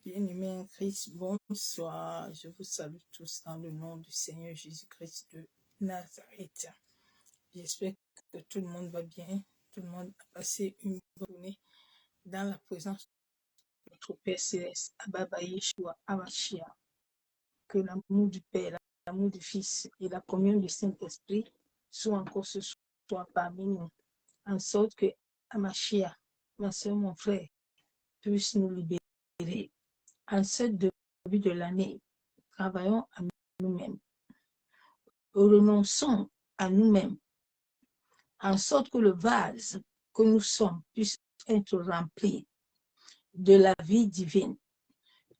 Bien-aimés en Christ, bonsoir. Je vous salue tous dans le nom du Seigneur Jésus-Christ de Nazareth. J'espère que tout le monde va bien. Tout le monde a passé une bonne journée dans la présence de notre Père Céleste, Abba Yeshua Hamashiach. Que l'amour du Père, l'amour du Fils et la communion du Saint-Esprit soient encore ce soir parmi nous, en sorte que Hamashiach, ma soeur, mon frère, puisse nous libérer. En cette début de l'année, travaillons à nous-mêmes. Renonçons à nous-mêmes, en sorte que le vase que nous sommes puisse être rempli de la vie divine,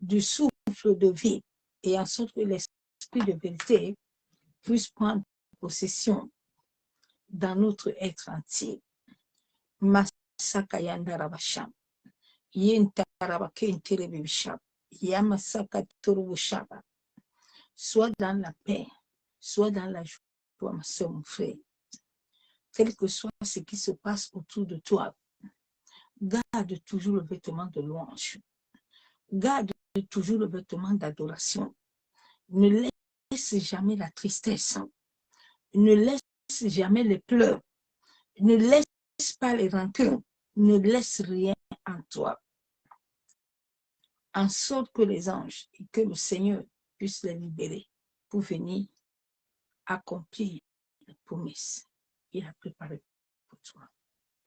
du souffle de vie, et en sorte que l'esprit de vérité puisse prendre possession dans notre être entier. Masakayanda Rabasham, Yentarabakentirebisham, Yamasaka Turubushaba. Soit dans la paix, soit dans la joie, ma soeur, mon frère. Quel que soit ce qui se passe autour de toi, garde toujours le vêtement de louange. Garde toujours le vêtement d'adoration. Ne laisse jamais la tristesse. Ne laisse jamais les pleurs. Ne laisse pas les rancunes. Ne laisse rien en toi. En sorte que les anges et que le Seigneur puisse les libérer pour venir accomplir la promesse qu'il a préparée pour toi.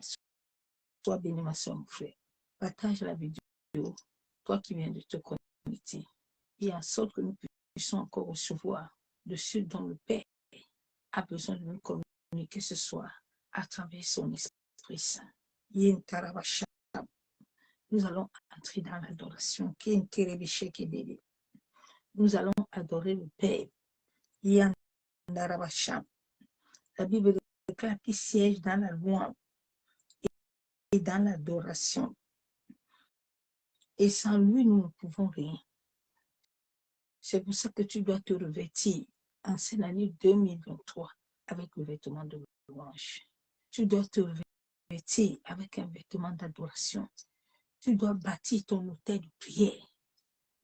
Sois béni, ma soeur, mon frère. Partage la vidéo, toi qui viens de te connecter, et en sorte que nous puissions encore recevoir de ce dont le Père a besoin de nous communiquer ce soir à travers son Esprit Saint. Nous allons entrer dans l'adoration. Nous allons adorer le Père. La Bible déclare qu'il siège dans la louange et dans l'adoration. Et sans lui, nous ne pouvons rien. C'est pour ça que tu dois te revêtir en cette année 2023 avec le vêtement de louange. Tu dois te revêtir avec un vêtement d'adoration. Tu dois bâtir ton autel de prière.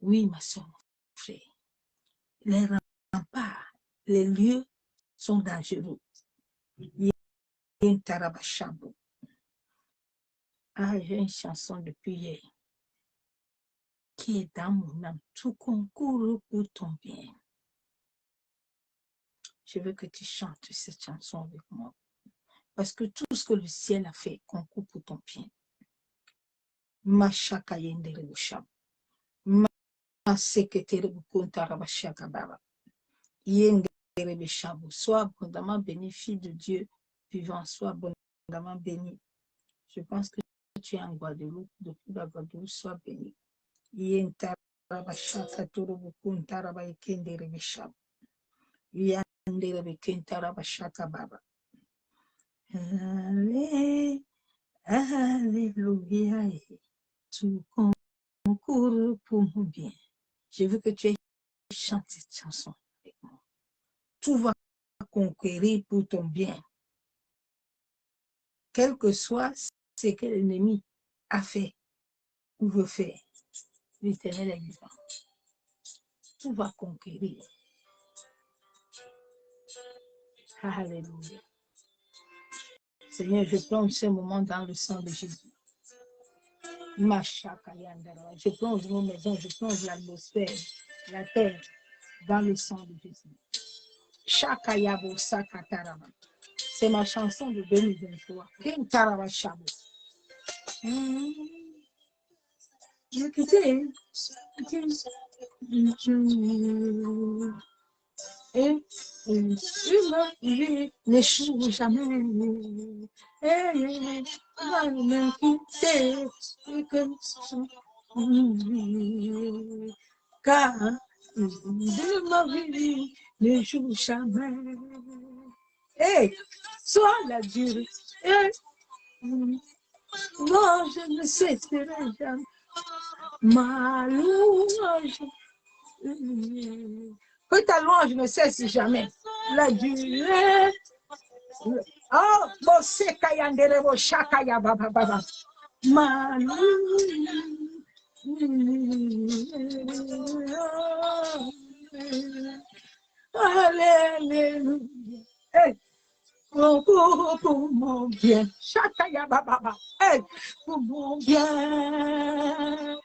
Oui, ma soeur, mon frère. Les remparts, les lieux sont dangereux. Ah, j'ai une chanson de prière qui est dans mon âme. Tout concourt pour ton bien. Je veux que tu chantes cette chanson avec moi. Parce que tout ce que le ciel a fait concourt pour ton bien. Mashakayenderebusham. Maseketerebukuntarabashakababa. Yenderebeshabu. Sois abondamment béni, fille de Dieu vivant. Sois abondamment béni. Je pense que tu es en Guadeloupe. Depuis la Guadeloupe, sois béni. Yentarabashakaterebukuntarabaikenderebeshabu. Yanderebekentarabashakababa. Alléluia. Tout concourt pour mon bien. Je veux que tu chantes cette chanson avec moi. Tout va conquérir pour ton bien. Quel que soit ce que l'ennemi a fait ou veut faire, l'Éternel est vivant. Tout va conquérir. Alléluia. Seigneur, je plonge ce moment dans le sang de Jésus. Je plonge nos maisons, je plonge l'atmosphère, la terre, dans le sang de Jésus. Shakayabo Sakataraba. C'est ma chanson de 2023. Kintarabashabo. Et n'échoue jamais. Va me quitter. Car de ma vie n'échoue jamais. Et sois la durée. Non, je ne cesserai jamais. Ma louange. Que ta louange ne cesse jamais. La durée. Oh, bon, c'est Kayanderebo Shakaya Baba Baba. Ma louange. bien. Chakaya baba. Hey, pour mon bien.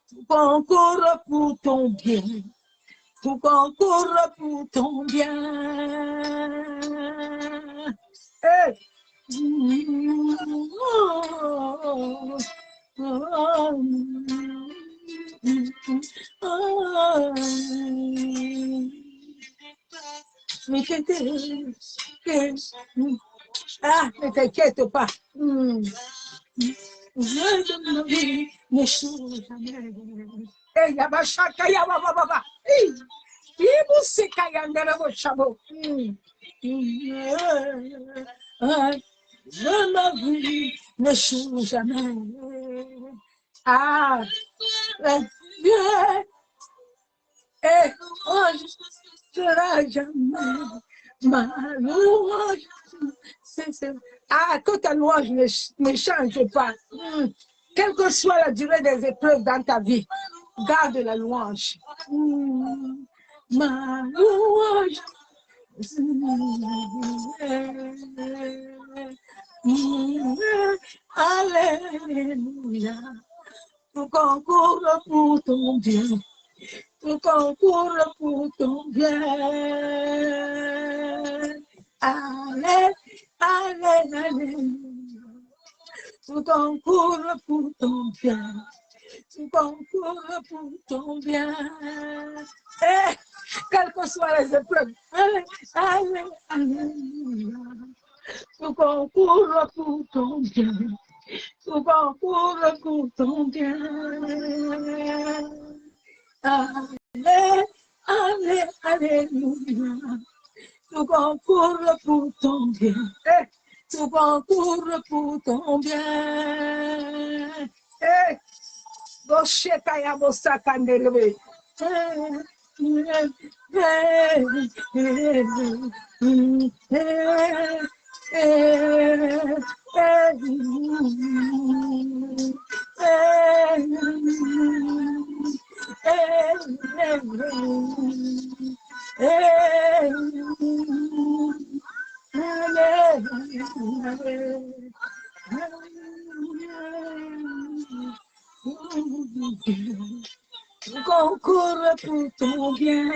Tout concourt pour ton bien. Tout concourt pour ton bien. Hey. Ah, ne t'inquiète pas. Ne change jamais. Eh, Yabashaka Yababa. Ibu Kayandera Chabo. Je ma vie ne change jamais. Ah, Dieu est sera jamais ma louange. Ah, que ta louange ne change pas. Quelle que soit la durée des épreuves dans ta vie, garde la louange. Ma louange. Alléluia. Tout concourt pour ton bien. Tout concourt pour ton bien. Allez, allez, allez. Tout concourt pour ton bien. Tout concourt pour ton bien. Eh, quelles que soient les épreuves. Allez, allez, allez. Tout concourt pour ton bien. Tout concourt pour ton bien. Allez, allez, alléluia. Tout concourt pour ton bien. Tout concourt pour ton bien. Boshekaya Bosaka Nerebe. Concours pour ton bien.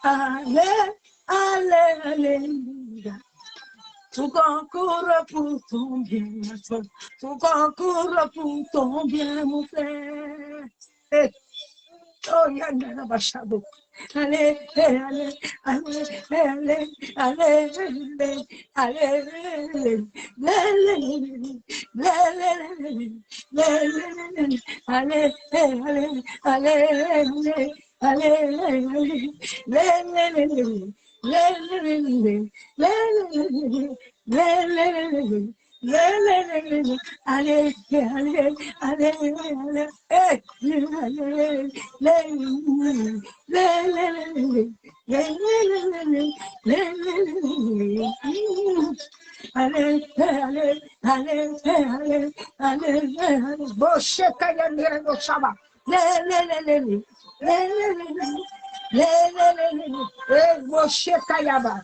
Allez, allez, alléluia. Tout concourt pour ton bien. Tout concourt pour ton bien, mon frère. Oh, Yana Bashabo. Allez, allez, allez, allez, allez, allez, allez, allez, allez, allez, allez, Bosheka Yandere Boshaba. Bosheka Yaba.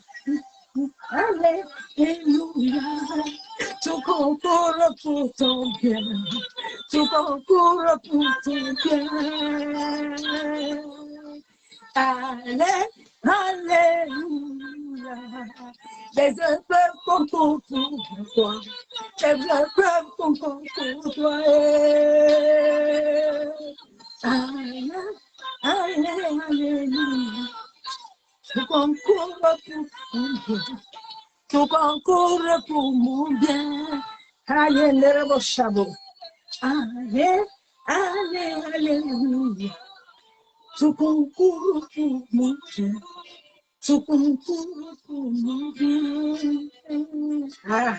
Alléluia. Tout concourt pour ton bien. Tout concourt pour ton bien. Allez, alléluia. Les épreuves concourent pour toi. Les épreuves concourent pour toi. Allez, alléluia. Tout concourt pour ton bien. Tout concourt pour mon bien. Allez, alléluia. Tout concourt pour mon bien. Tout concourt pour mon bien. Ah.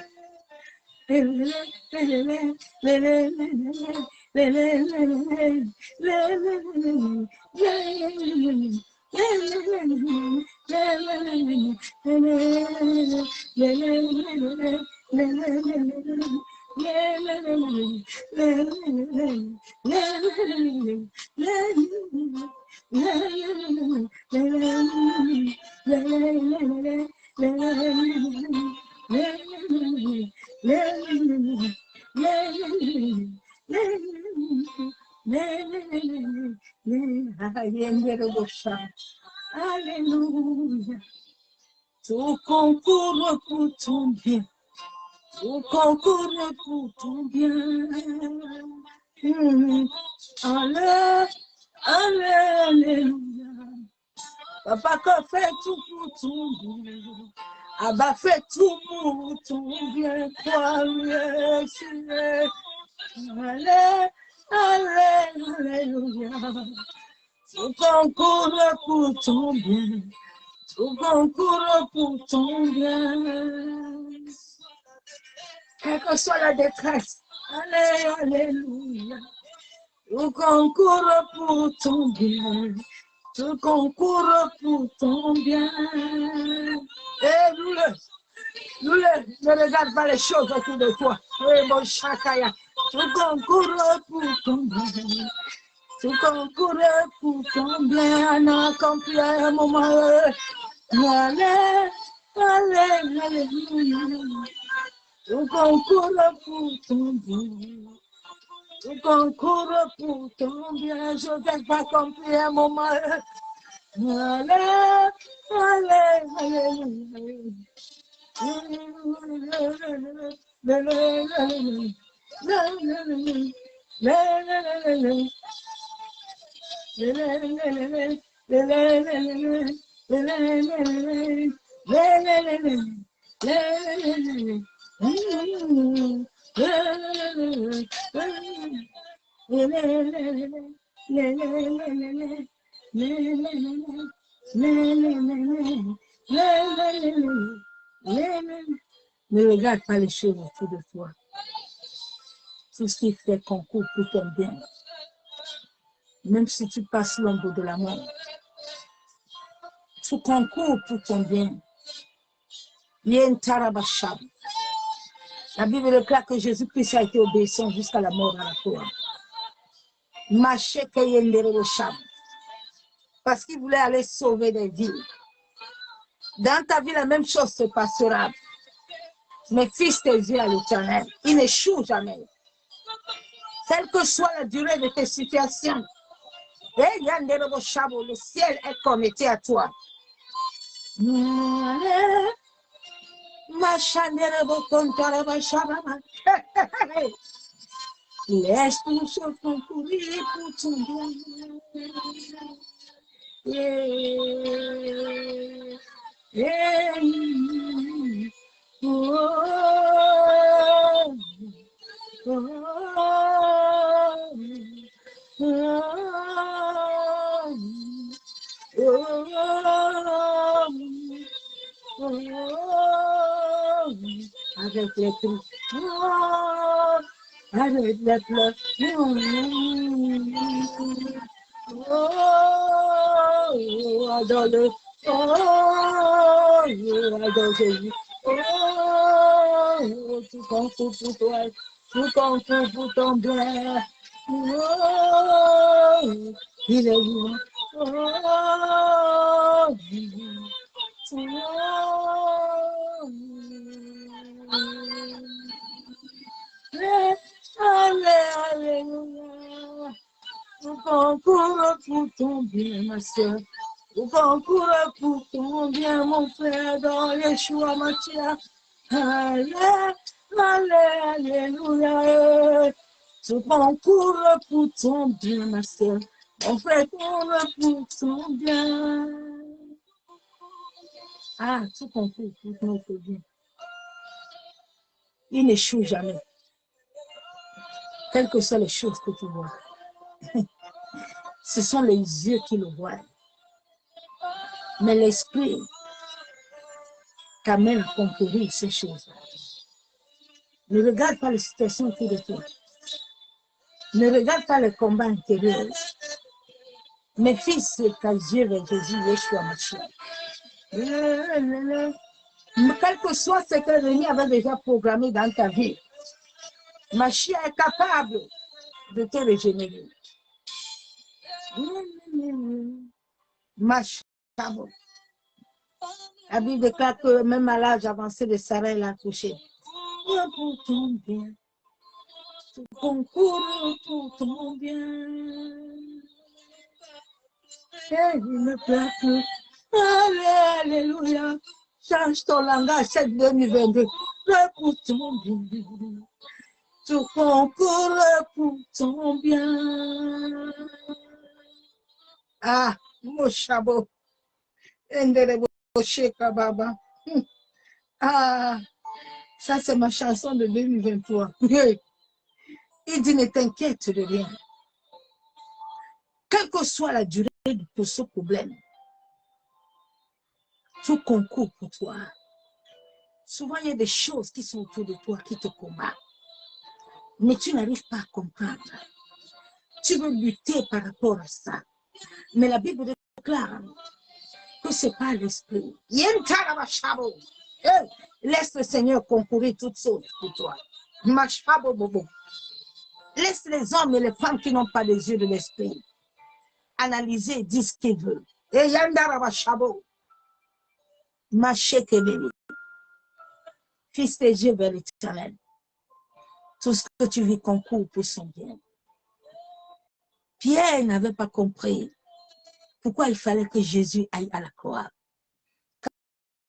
Alléluia. Tout concourt pour ton bien. Tout concourt pour ton bien. Alléluia. Papa, que fait tout pour ton bien. Abba, fait tout pour ton bien. Toi, Alléluia. Tout concourt pour ton bien. Tout concourt pour ton bien. Quelle que soit la détresse. Alléluia. Tout concourt pour ton bien. Tout concourt pour ton bien. Et nous ne regarde pas les choses autour de toi. Oui, mon chakaya. Tout concourt pour ton bien. Tout concourt pour ton bien. Accompli un moment. Alléluia. Tout concourt pour ton bien. Tout concourt pour ton bien. Je vais pas accomplir un moment. Ne regarde pas les choses autour de toi. Tout ce qui fait concours pour ton bien. Même si tu passes l'ombre de la mort. Tout concours pour ton bien. La Bible déclare que Jésus-Christ a été obéissant jusqu'à la mort à la croix. Parce qu'il voulait aller sauver des vies. Dans ta vie, la même chose se passera. Mais fixe tes yeux à l'Éternel. Il n'échoue jamais. Quelle que soit la durée de tes situations, le ciel est connecté à toi. Laisse tout se concourir pour ton Avec les cris, avec les pleurs, adore, adore Jésus, tout concourt pour toi, tout concourt pour ton bien, il est vivant, Alléluia. Tout concourt pour ton bien, ma soeur. Tout concourt pour ton bien, mon frère, dans Yeshua Mashiach. Alléluia. Tout concourt pour ton bien, ma soeur. Mon frère, concourt pour ton bien. Ah, tout concourt pour notre bien. Il n'échoue jamais. Quelles que soient les choses que tu vois. Ce sont les yeux qui le voient. Mais l'esprit t'amène à concourir ces choses-là. Ne regarde pas les situations autour de toi. Ne regarde pas les combats intérieurs. Mais fixe tes yeux vers Jésus, Yeshua Mashiach. Quel que soit ce que l'ennemi avait déjà programmé dans ta vie, Machia est capable de te régénérer. Machabo. La Bible déclare que même à l'âge avancé de Sarah, elle a touché. Pour ton bien. Tout concourt pour ton bien. Et il me plaît plus. Alléluia. Change ton langage, c'est 2022. Pour ton bien. Tout concourt pour ton bien. Ah, mon chabot. Baba. Ah, ça c'est ma chanson de 2023. Il dit ne t'inquiète de rien. Quelle que soit la durée de ce problème, tout concourt pour toi. Souvent, il y a des choses qui sont autour de toi qui te combattent. Mais tu n'arrives pas à comprendre. Tu veux lutter par rapport à ça. Mais la Bible déclare que ce n'est pas l'esprit. Laisse le Seigneur concourir toutes choses pour toi. Laisse les hommes et les femmes qui n'ont pas les yeux de l'esprit analyser et dire ce qu'ils veulent. Et fils tes yeux vers l'Éternel. Tout ce que tu vis concourt pour son bien. Pierre n'avait pas compris pourquoi il fallait que Jésus aille à la croix.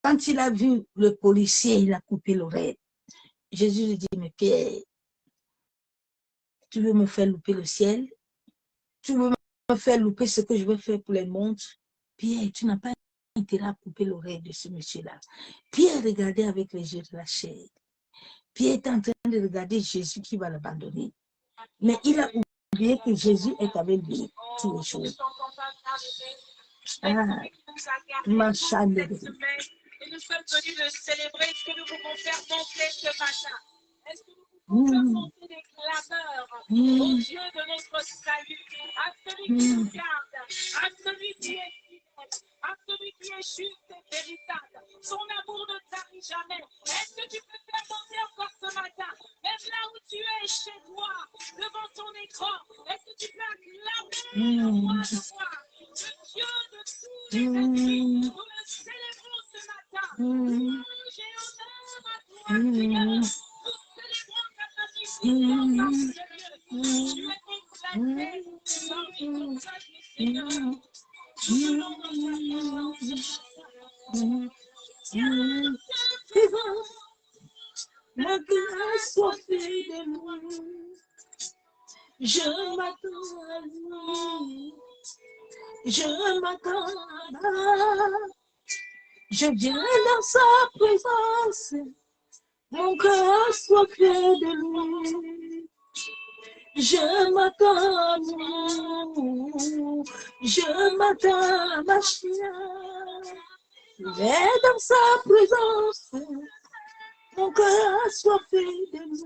Quand il a vu le policier, il a coupé l'oreille. Jésus lui dit, mais Pierre, tu veux me faire louper le ciel? Tu veux me faire louper ce que je veux faire pour les mondes? Pierre, tu n'as pas intérêt à couper l'oreille de ce monsieur-là. Pierre regardait avec les yeux de la chair. Pierre est en train de regarder Jésus qui va l'abandonner. Mais il a oublié que Jésus est avec lui tous les jours. Ah, ma chandelle. Et nous sommes venus de célébrer ce que nous pouvons faire monter ce matin. Est-ce que nous pouvons faire monter des clameurs au Dieu de notre salut, à celui qui nous garde, à celui qui est fidèle, à celui qui est juste et véritable. Son amour ne tarit jamais. Est-ce que tu peux faire monter encore ce matin, même là où tu es chez toi, devant ton écran? Est-ce que tu peux acclamer en voix de foi le Dieu de tous les esprits? Nous le célébrons ce matin. Louange et honneur à toi, Seigneur. Nous célébrons ta magnificence, Seigneur. Tu es éclaté parmi ton peuple, Seigneur. Nous voulons dans ta présence. La grâce soit faite de moi. Je m'attends à lui. Je m'attends à lui. Je viens dans sa présence. Mon cœur soit fait de lui. Je m'attends à lui. Je m'attends à ma chienne. Je vais dans sa présence. Mon cœur soit fait de lui.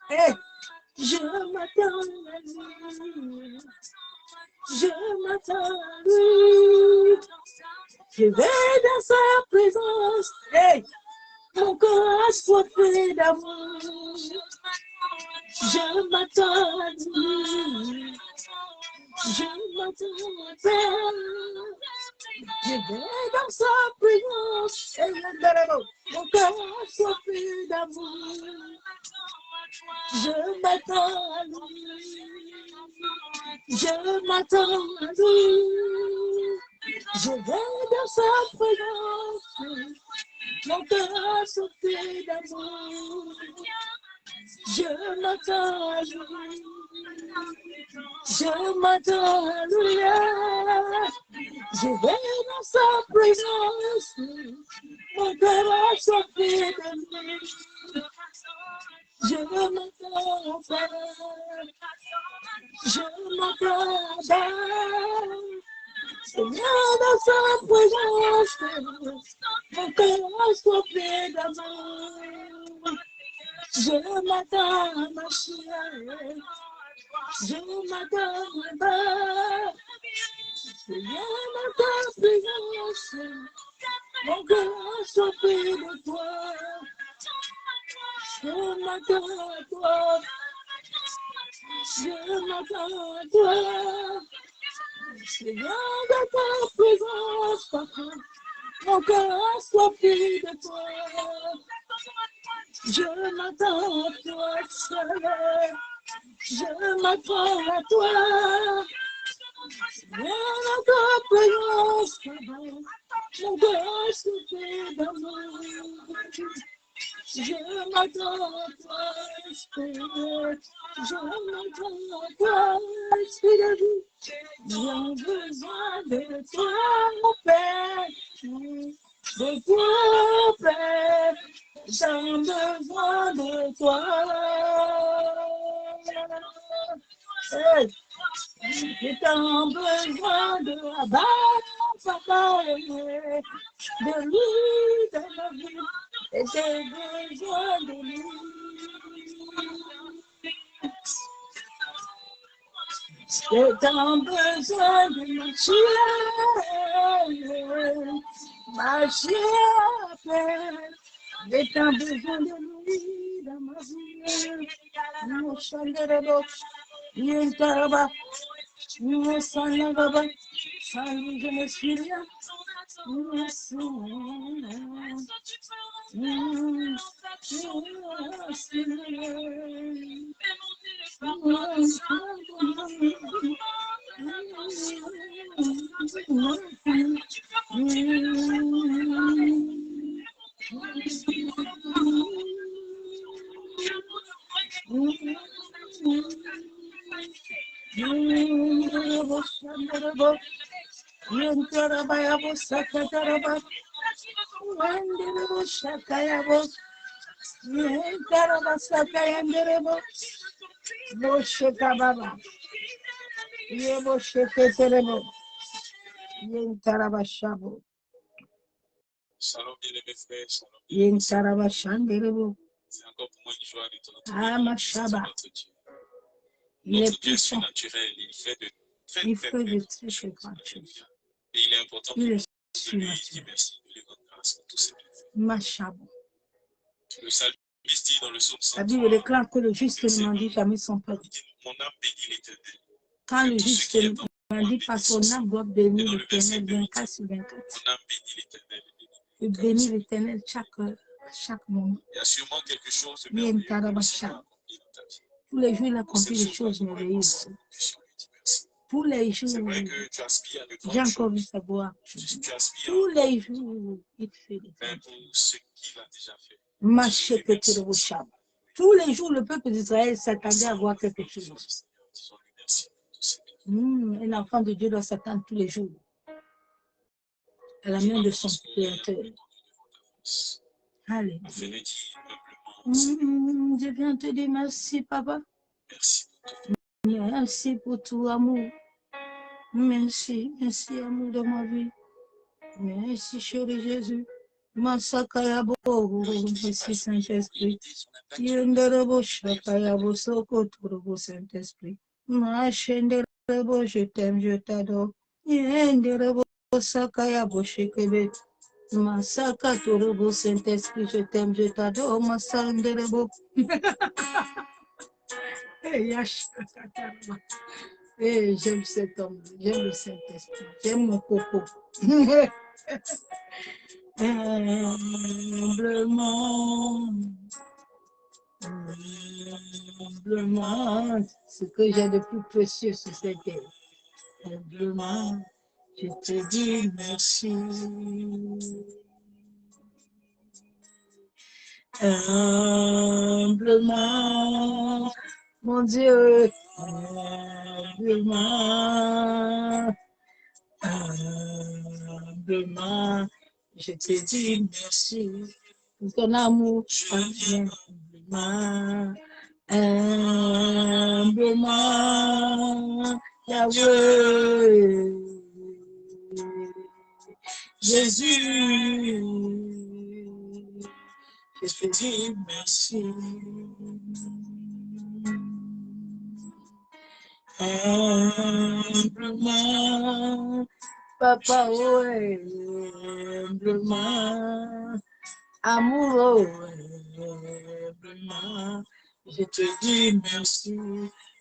Hey, je m'attends à lui. Je m'attends à lui. Je vais dans sa présence. Hey, mon cœur soit fait d'amour. Je m'attends à lui. Je m'attends à lui. Je vais dans sa présence. Hey, mon cœur soit fait d'amour. Je m'attends à lui. Je m'attends à lui. Je vais dans sa présence. Mon cœur soit fait d'amour. Je m'attends à lui. Je m'attends à lui. Je vais dans sa présence. Mon cœur soit fait d'amour. Je m'attends à lui. Je m'attends à lui. Seigneur, dans sa présence, mon cœur soit fait d'amour. Je m'attends à ma chienne. Je m'attends à ma. Seigneur, dans ta présence, mon cœur soit fait de toi. Je m'attends à toi. Je m'attends à toi. Seigneur, de ta présence, papa. Mon cœur a soifé de toi. Je m'attends à toi, Seigneur. Je m'attends à toi. Seigneur, de ta présence, papa. Mon cœur a soifé d'amour. Je m'attends à toi, Esprit de Dieu. Je m'attends à toi, Esprit de Dieu. J'ai besoin de toi, mon Père. De toi, Père. J'ai besoin de toi. Hey. J'ai tant besoin de Abba, Papa, de lui, de ma vie. Et j'ai besoin de lui. J'ai tant besoin de ma chère. J'ai tant besoin de lui dans ma vie. Mon chandelier, il t'arrête. Nous sommes là-bas, sans lui je ne suis rien. Nous sommes là. Shalom, bien-aimés frères, shalom. C'est encore pour moi une joie de te retrouver. Ah, ma Shabbat. Notre Dieu. Il est Notre Dieu est puissant. surnaturel, il fait de très Il très fait de très très très grandes choses. Et il est important Il que est nous de lui surnaturel. dire merci, de lui rendre grâce pour tous ses bienfaits. Ma Shabbat. Le psalmiste dit dans le psaume La 103, Bible déclare que le juste ne mendie jamais son peuple. il dit, mon âme bénit l'Éternel. Quand Que le tout ce juste qui est en ne moi mendie pas, bénisse son âme doit Et bénir dans le verset l'Éternel 2, il 24 dit, sur 24. mon âme bénit l'Éternel. Il bénit l'Éternel chaque moment. Il y a sûrement quelque chose de Il y a une merveilleux que le tarabasha. Seigneur a accompli dans ta vie. Tous les jours, il Pour cette accomplit des chose, choses nous pouvons merveilleuses. puissions lui dire merci. Tous les jours, C'est vrai que tu aspires à de j'ai grandes encore vu choses. sa gloire. Tu aspires Tous encore les plus. jours, il fait des Mais choses. pour ce qu'il a déjà fait, Maché disons-lui que merci. tu le recherches. Tous les jours, le peuple d'Israël s'attendait à voir quelque chose. Disons-lui merci pour tous ces bienfaits. Un enfant de Dieu doit s'attendre tous les jours à la main de son Créateur. Allez. On venait dire humblement, Je viens te dire merci, papa. merci pour tout. Merci pour tout amour. Merci, merci, amour de ma vie. Merci, chéri Jésus. Masakayabo, merci, Saint-Esprit. Yenderebo, Shakayabo, Sokotorobo, Saint-Esprit. Machenderebo, je t'aime, je t'adore. Yenderebo, Sakayabo, Shekebe. Masaka Torobo, Saint-Esprit, je t'aime, je t'adore. Masanderebo. Hey, j'aime cet homme, j'aime le Saint-Esprit, j'aime mon coco. Humblement, ce que j'ai de plus précieux sur cette terre. Humblement, je te dis merci. Humblement, mon Dieu, humblement, humblement, je te dis merci pour ton amour. Humblement, humblement, Yahweh, Jésus, je te dis merci. Humblement, papa, ouais, humblement, amoureux, humblement, Je te dis merci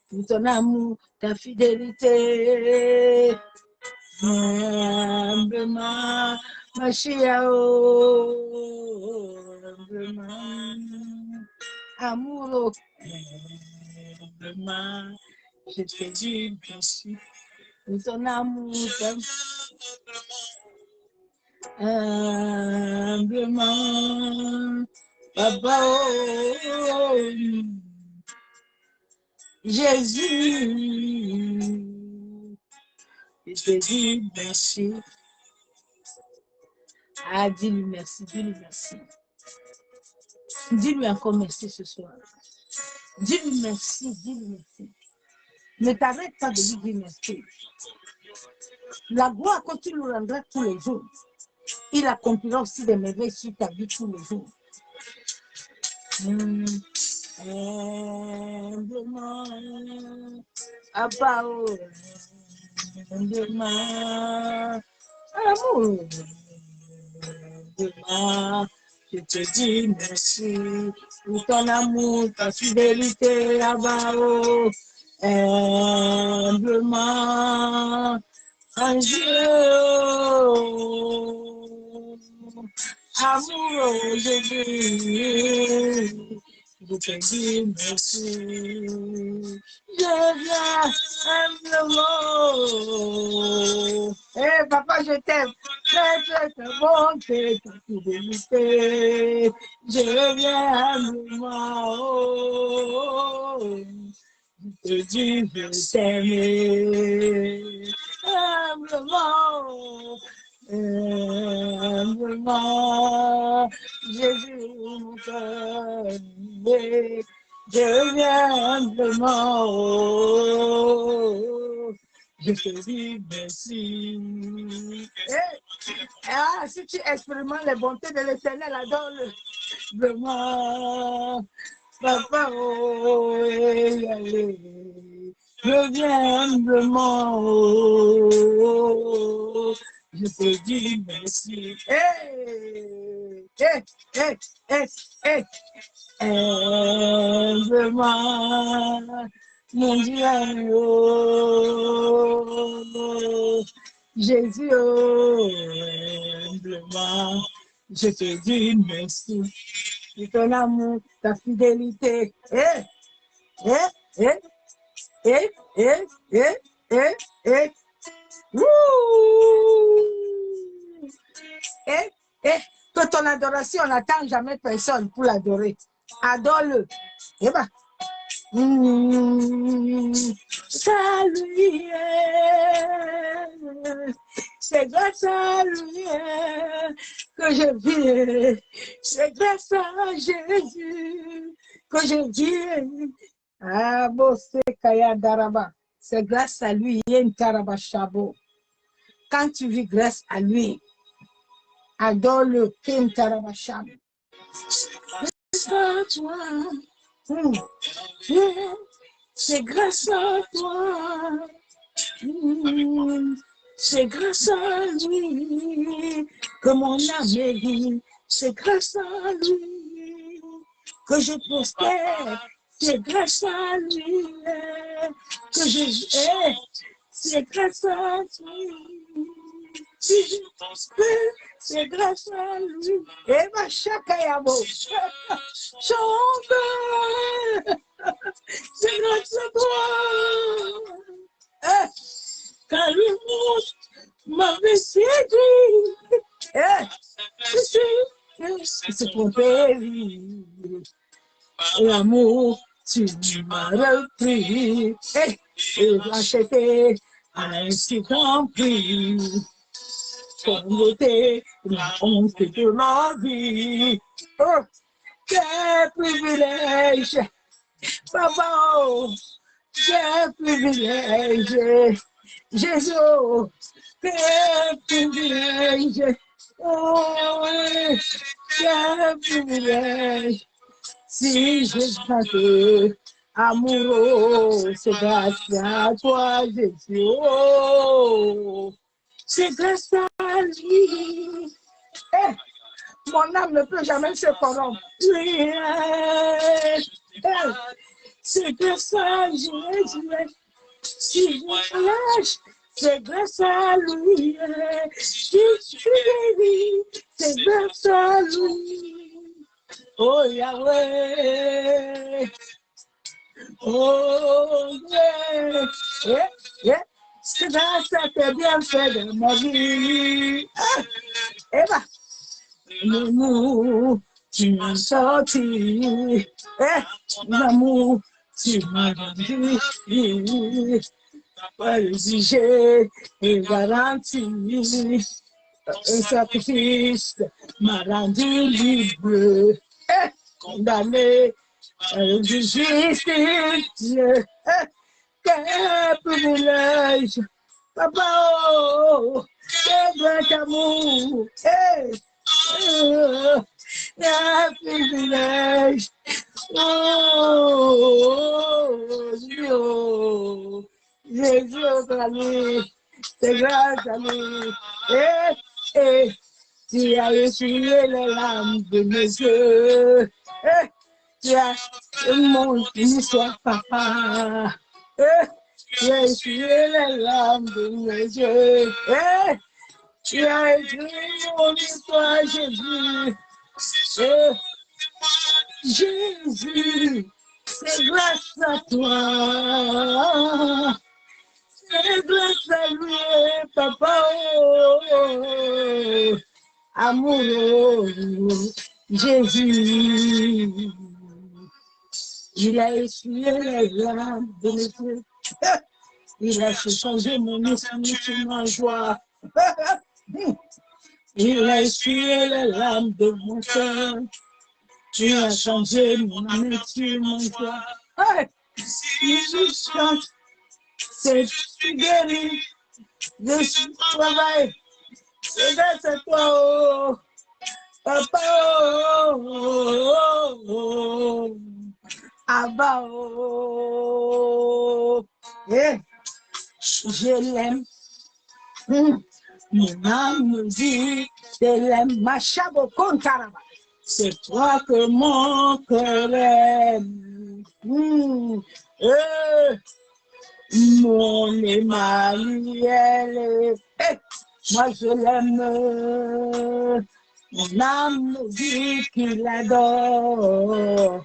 pour ton amour, ta fidélité. Humblement, ma chiao, humblement, amoureux, humblement, je te dis merci pour ton amour, humblement, Papa, oh, Jésus. Je te dis merci. Ah, dis-lui merci, dis-lui merci. Dis-lui encore merci ce soir. Dis-lui merci, dis-lui merci. Ne t'arrête pas de lui dire merci. La gloire que tu lui rendras tous les jours, il accomplira aussi des merveilles sur ta vie tous les jours. Humblement, Abba, humblement, amour. Je te dis merci pour ton amour, ta fidélité, Abba, humblement, un Dieu, amour, Jésus, je te dis merci. Je viens humblement. Eh, papa, je t'aime. C'est ta bonté, ta fidélité. Je viens humblement. Oh, je te dis, je t'aime. Humblement. Humblement. Jésus, mon cœur. Je viens humblement. Oh, je te dis merci. Ah, si tu expérimentes les bontés de l'Éternel, adore-le. Vraiment, papa, oh, allez. Je viens humblement. Oh, je te dis merci. Humblement, mon Dieu, oh, Jésus, oh, humblement, je te dis merci pour ton amour, ta fidélité. Que ton adoration n'attend jamais personne pour l'adorer. Adore-le. Eh ben. Salut, c'est grâce à lui que je vis, c'est grâce à Jésus que je vis. Ah, Bossé Kaya Daraba, c'est grâce à lui, Yen Tarabashabo. Quand tu vis grâce à lui, adore-le, Yen Tarabashabo. C'est toi. C'est grâce à toi, c'est grâce à lui que mon âme est vie, c'est grâce à lui que je prospère, c'est grâce à lui que je hais, c'est grâce à lui. Si je prospère, c'est grâce à lui. Et ma chakayabo, chante. C'est grâce à toi. Car le monde m'avait séduit. C'est pour périr. L'amour, tu m'as repris. Et racheté, ainsi compris. Ton beauté, la honte de ma vie. Oh, quel privilège. Papa, quel privilège, Jésus, quel privilège, oh, quel privilège, si je chante amoureux, c'est grâce à toi, Jésus, oh, c'est grâce à lui. Mon âme ne peut jamais se corrompre. grâce à Jésus. Si je lâche, c'est grâce à lui. Si je suis guéri, c'est grâce à lui. Oh Yahweh, oh yeah, c'est grâce à tes bienfaits de ma vie. Eh ben, l'amour, tu m'as sorti. L'amour, tu m'as rendu. J'ai garanti. Un sacrifice m'a rendu libre. Condamné à l'injustice. Quel privilège. Papa, oh, quel grand amour. Quel privilège. Oh, Dieu. Jésus, ami, c'est grâce à lui. Tu as essuyé les larmes de mes yeux. Tu as mon histoire, papa. Tu as essuyé les larmes de mes yeux. Tu as écrit mon histoire, Jésus. Jésus, c'est grâce à toi. C'est grâce à lui, papa. Amoureux, Jésus. Il a essuyé les larmes de mes yeux. Il a changé mon esprit en joie. Il a essuyé les larmes de mon cœur. Tu as changé mon esprit en joie. Je chante, c'est guéri. Je suis travail. C'est grâce à toi, oh, papa, oh, Abba, oh, je l'aime. Mon âme me dit, je l'aime. Ma chabo kontaraba. C'est toi que mon cœur aime. Mon Emmanuel, moi je l'aime. Mon âme me dit qu'il adore.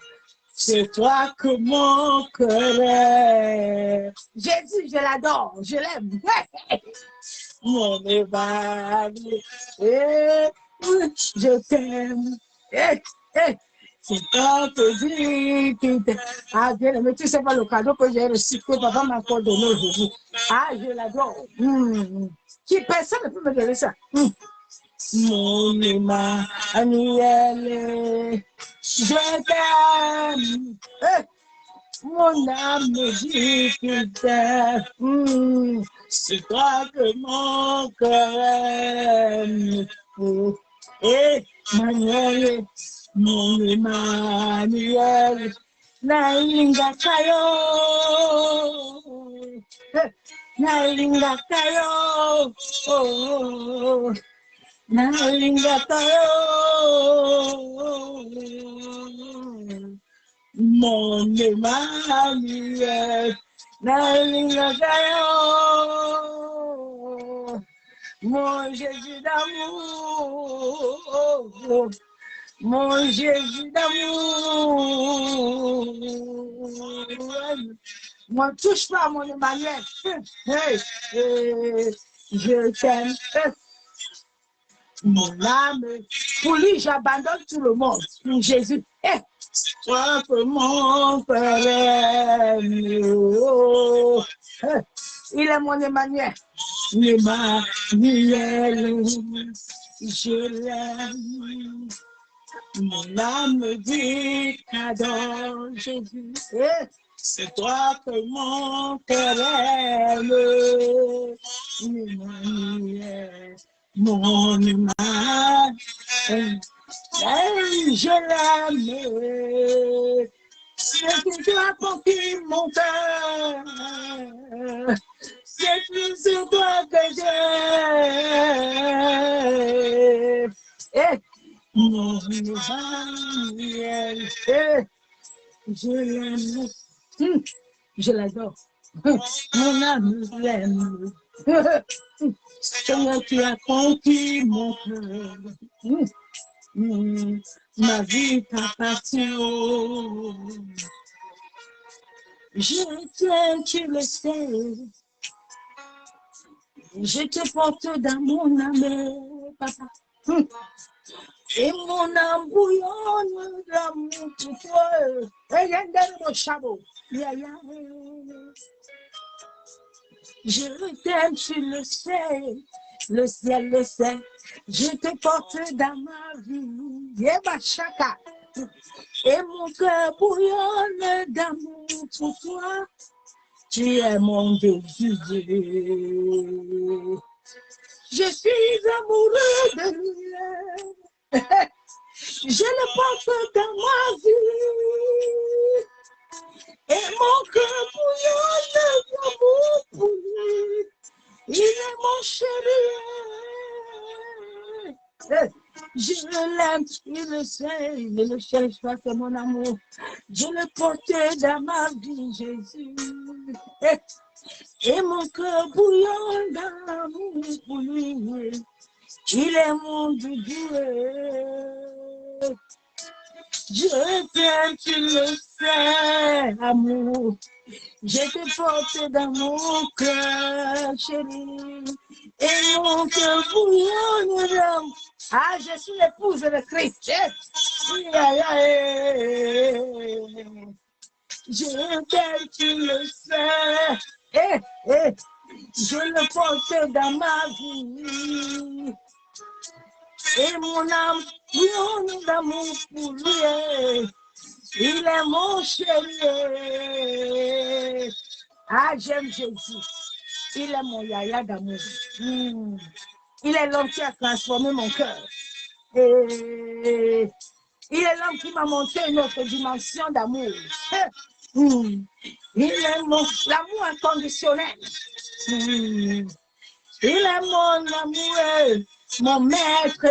C'est toi que mon cœur aime. Jésus, je l'adore, je l'aime. Mon Emmanuel, je t'aime. C'est toi que dis qui t'aime. Ah, Dieu, mais tu sais pas le cadeau que j'ai reçu, que papa m'a encore donné aujourd'hui. Ah, je l'adore. Qui personne ne peut me donner ça. Mon Emmanuel, je t'aime. Mon âme me dit qu'il t'aime. C'est toi que mon cœur aime. Emmanuel, mon Emmanuel, Nalinga Kayo, Nalinga Kayo, oh, Nalinga Kayo, mon Emmanuel, Nalinga Kayo, mon Jésus d'amour. Mon Jésus d'amour, ne touche pas mon Emmanuel. Je t'aime. Mon âme, pour lui, j'abandonne tout le monde. Pour Jésus, c'est toi que mon père aime. Il est mon Emmanuel. Emmanuel, je l'aime. Mon âme me dit qu'adore Jésus. C'est toi que mon cœur aime. Emmanuel, mon Emmanuel, je l'aime. C'est que tu as conquis mon cœur. C'est plus sur toi que j'ai. Mon Emmanuel, je l'aime. Je l'adore. Mon âme l'aime. Seigneur, tu as conquis mon cœur. Ma vie t'appartient. Je t'aime, tu le sais. Je te porte dans mon âme, papa. Et mon âme bouillonne d'amour pour toi. Je t'aime, tu le sais. Le ciel le sait. Je te porte dans ma vie. Et mon cœur bouillonne d'amour pour toi. Tu es mon désir. Je suis amoureux de lui. Je le porte dans ma vie. Et mon cœur bouillonne d'amour pour lui. Il est mon chéri. Je l'aime, il le sait, il ne le cherche pas, c'est mon amour. Je le porte dans ma vie, Jésus. Et mon cœur bouillonne d'amour pour lui. Il est mon Dieu. Je t'aime, tu le sais, amour. Je te porte dans mon cœur, chérie. Et mon cœur bouillonne d'amour. Ah, je suis l'épouse de Christ. Je t'aime, tu le sais. Je le porte dans ma vie. Et mon âme bouillonne d'amour pour lui. Il est mon chéri. Ah, j'aime Jésus. Il est mon yaya d'amour. Il est l'homme qui a transformé mon cœur. Et il est l'homme qui m'a montré une autre dimension d'amour. Il est l'amour inconditionnel. Il est mon amour, mon maître.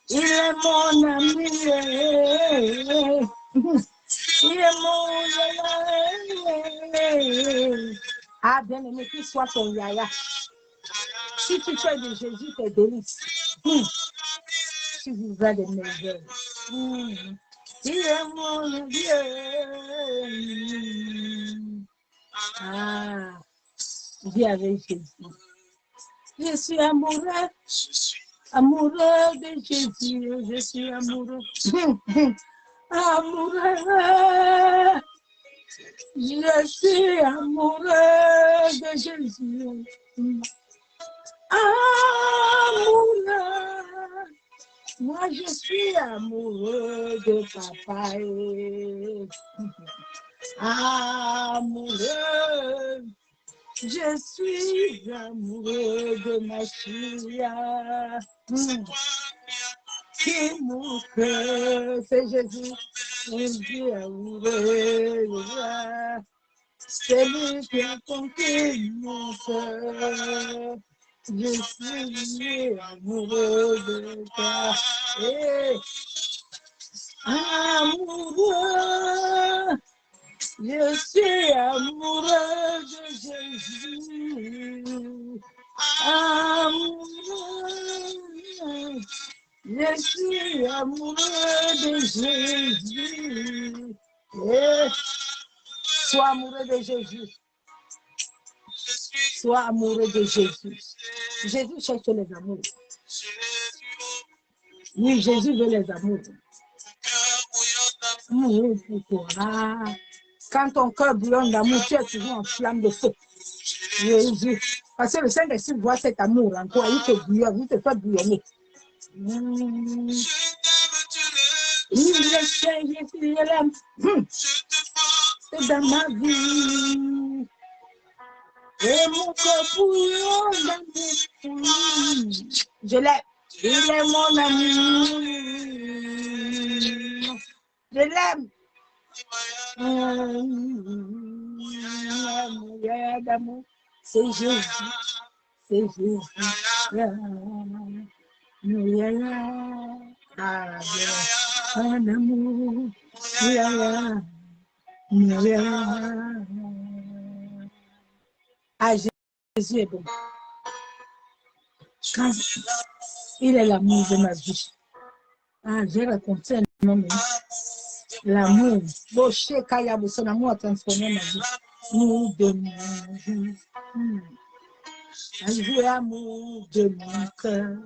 Il est mon ami. Il est mon yaya. Ah, bien aimé, qu'il soit ton yaya. Si tu fais de Jésus tes délices, tu vivras des merveilles. Il est mon Dieu. Ah, vis avec Jésus. Je suis amoureux, amoureux de Jésus. Je suis amoureux, amoureux. Je suis amoureux de Jésus. Amoureux. Moi, je suis amoureux de papa. Amoureux. Je suis amoureux de ma fille. Qui mon cœur, c'est Jésus. Je suis amoureux de toi. C'est lui qui a conquis mon cœur. Je suis amoureux de toi. Amoureux. Je suis amoureux de Jésus. Amoureux. Je suis amoureux de Jésus. Sois amoureux de Jésus. Sois amoureux de Jésus. Jésus cherche les amours. Oui, Jésus veut les amours. Amour pour toi. Quand ton cœur bouillonne d'amour, tu es toujours en flamme de feu. Jésus. Parce que le Saint-Esprit voit cet amour en toi. Il te bouillonne, il te fait bouillonner. Il le sait, il l'aime. C'est dans ma vie. Et mon cœur bouillonne d'amour pour lui. Je l'aime. Il est mon ami. Je l'aime. D'amour. C'est Jésus. C'est Jésus. Un amour. Ah, Jésus est bon. Quand il est l'amour de ma vie. Ah, j'ai raconté un homme. L'amour. Boché, Kaya, son amour a transformé ma vie. Amour de ma vie. Jésus, amour de mon cœur.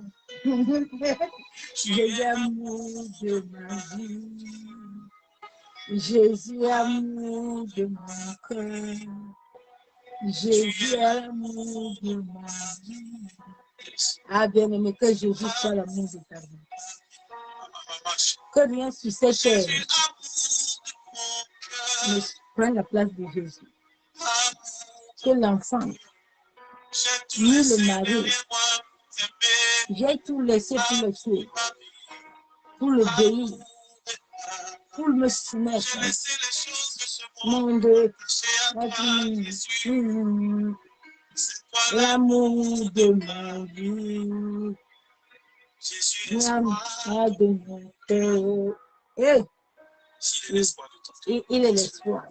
Jésus, amour de ma vie. Jésus, amour de mon cœur. Jésus, amour de ma vie. Ah, bien aimé, que Jésus soit l'amour de ta vie. Que rien sur cette terre ne prenne la place de Jésus. Que l'enfant, ni le mari, j'ai tout laissé pour le feu, pour le bénir, pour me soumettre. Mon Dieu, l'amour de ma vie, l'amour de mon cœur. Il est l'espoir.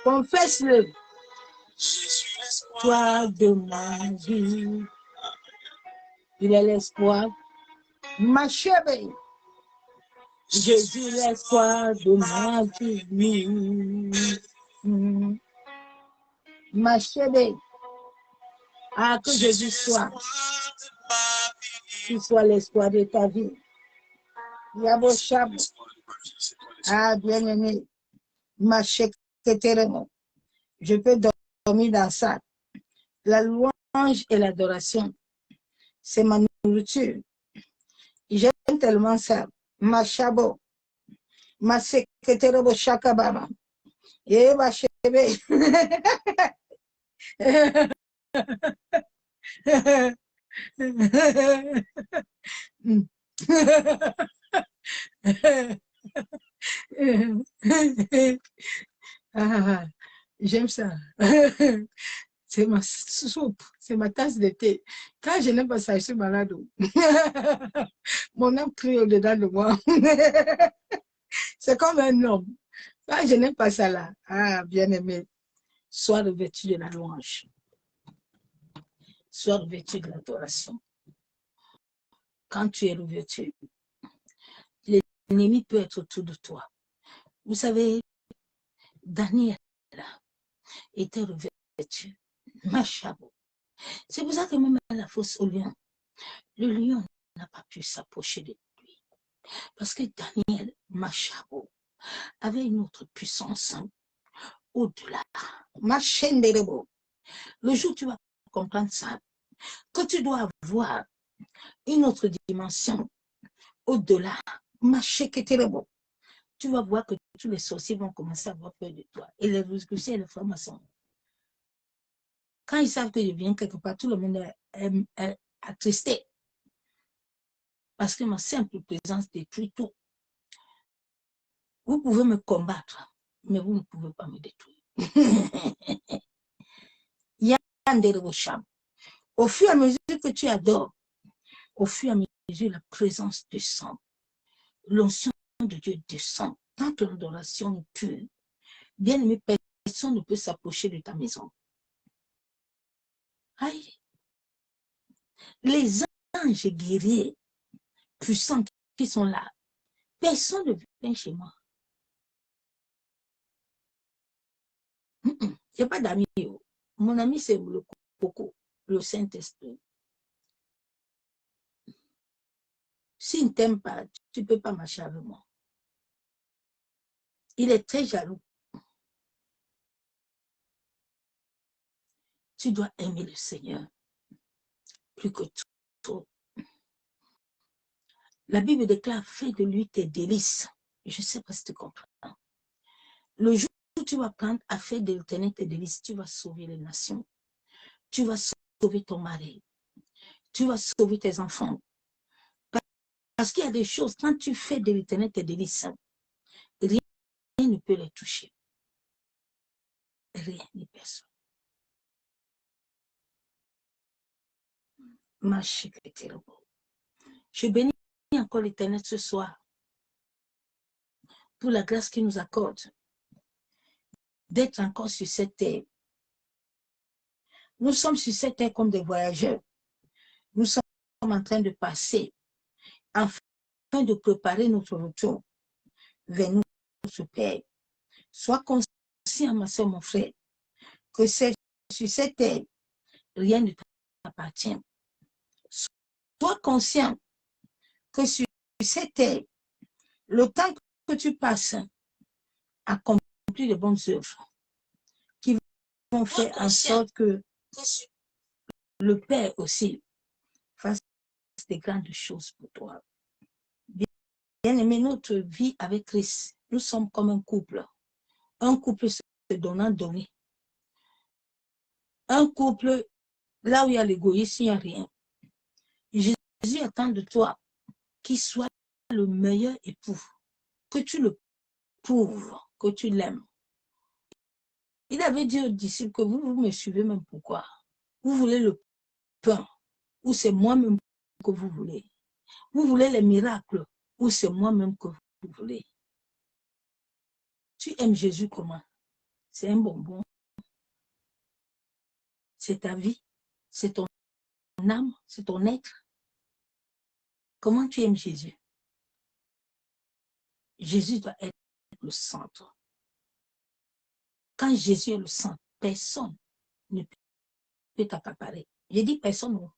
Confesse-le. Toi de ma vie. Il est l'espoir. Ma chérie. Jésus, l'espoir de ma vie. Ma chérie. Ah, que Jésus soit. Qu'il soit l'espoir de ta vie. Yabo Shab. Ah, bien-aimé. Ma chérie. Je peux dormir dans ça. La louange et l'adoration, c'est ma nourriture. J'aime tellement ça. Ma chabo, ma secrétaire de chakababa. Et ma chérie. Ah, j'aime ça. C'est ma soupe, c'est ma tasse de thé. Quand je n'aime pas ça, je suis malade. Mon âme crie au-dedans de moi. C'est comme un homme. Quand je n'aime pas ça là, ah, bien aimé, sois revêtu de la louange. Sois revêtu de l'adoration. Quand tu es revêtu, l'ennemi peut être autour de toi. Vous savez, Daniel était revêtu. Machabo. C'est pour ça que même à la fosse au lion, le lion n'a pas pu s'approcher de lui. Parce que Daniel, Machabo, avait une autre puissance au-delà. Ma chaîne de rebo. Le jour où tu vas comprendre ça, que tu dois avoir une autre dimension au-delà. Ma chaîne de rebo. Tu vas voir que tous les sorciers vont commencer à avoir peur de toi. Et les russes et les francs-maçons. Quand ils savent que je viens quelque part, tout le monde est attristé. Parce que ma simple présence détruit tout. Vous pouvez me combattre, mais vous ne pouvez pas me détruire. Au fur et à mesure que tu adores, au fur et à mesure la présence descend, l'onction de Dieu descend, tant que l'adoration est pure. Bien aimé, personne ne peut s'approcher de ta maison. Aïe. Les anges guerriers puissants qui sont là, personne ne vient chez moi. Il n'y a pas d'amis. Mon ami, c'est le Coco, le Saint-Esprit. S'il ne t'aime pas, tu ne peux pas marcher avec moi. Il est très jaloux. Tu dois aimer le Seigneur plus que tout. La Bible déclare, fais de lui tes délices. Je ne sais pas si tu comprends. Le jour où tu vas prendre à faire de l'éternel tes délices, tu vas sauver les nations. Tu vas sauver ton mari. Tu vas sauver tes enfants. Parce qu'il y a des choses, quand tu fais de l'éternel tes délices, rien ne peut les toucher. Rien ni personne. Ma chère éternelle. Je bénis encore l'Éternel ce soir pour la grâce qu'il nous accorde d'être encore sur cette terre. Nous sommes sur cette terre comme des voyageurs. Nous sommes en train de passer afin de préparer notre retour vers notre Père. Sois conscient, ma soeur, mon frère, que c'est sur cette terre, rien ne t'appartient. Sois conscient que sur cette terre, le temps que tu passes accomplir de bonnes œuvres qui vont faire en sorte que le Père aussi fasse des grandes choses pour toi. Bien-aimé, notre vie avec Christ, nous sommes comme un couple se donnant donné. Un couple, là où il y a l'égoïsme, il n'y a rien. Jésus attend de toi qu'il soit le meilleur époux, que tu le prouves, que tu l'aimes. Il avait dit aux disciples que vous me suivez même pourquoi? Vous voulez le pain, ou c'est moi-même que vous voulez? Vous voulez les miracles, ou c'est moi-même que vous voulez? Tu aimes Jésus comment? C'est un bonbon. C'est ta vie, c'est ton âme, c'est ton être. Comment tu aimes Jésus? Jésus doit être le centre. Quand Jésus est le centre, personne ne peut t'accaparer. J'ai dit personne, non.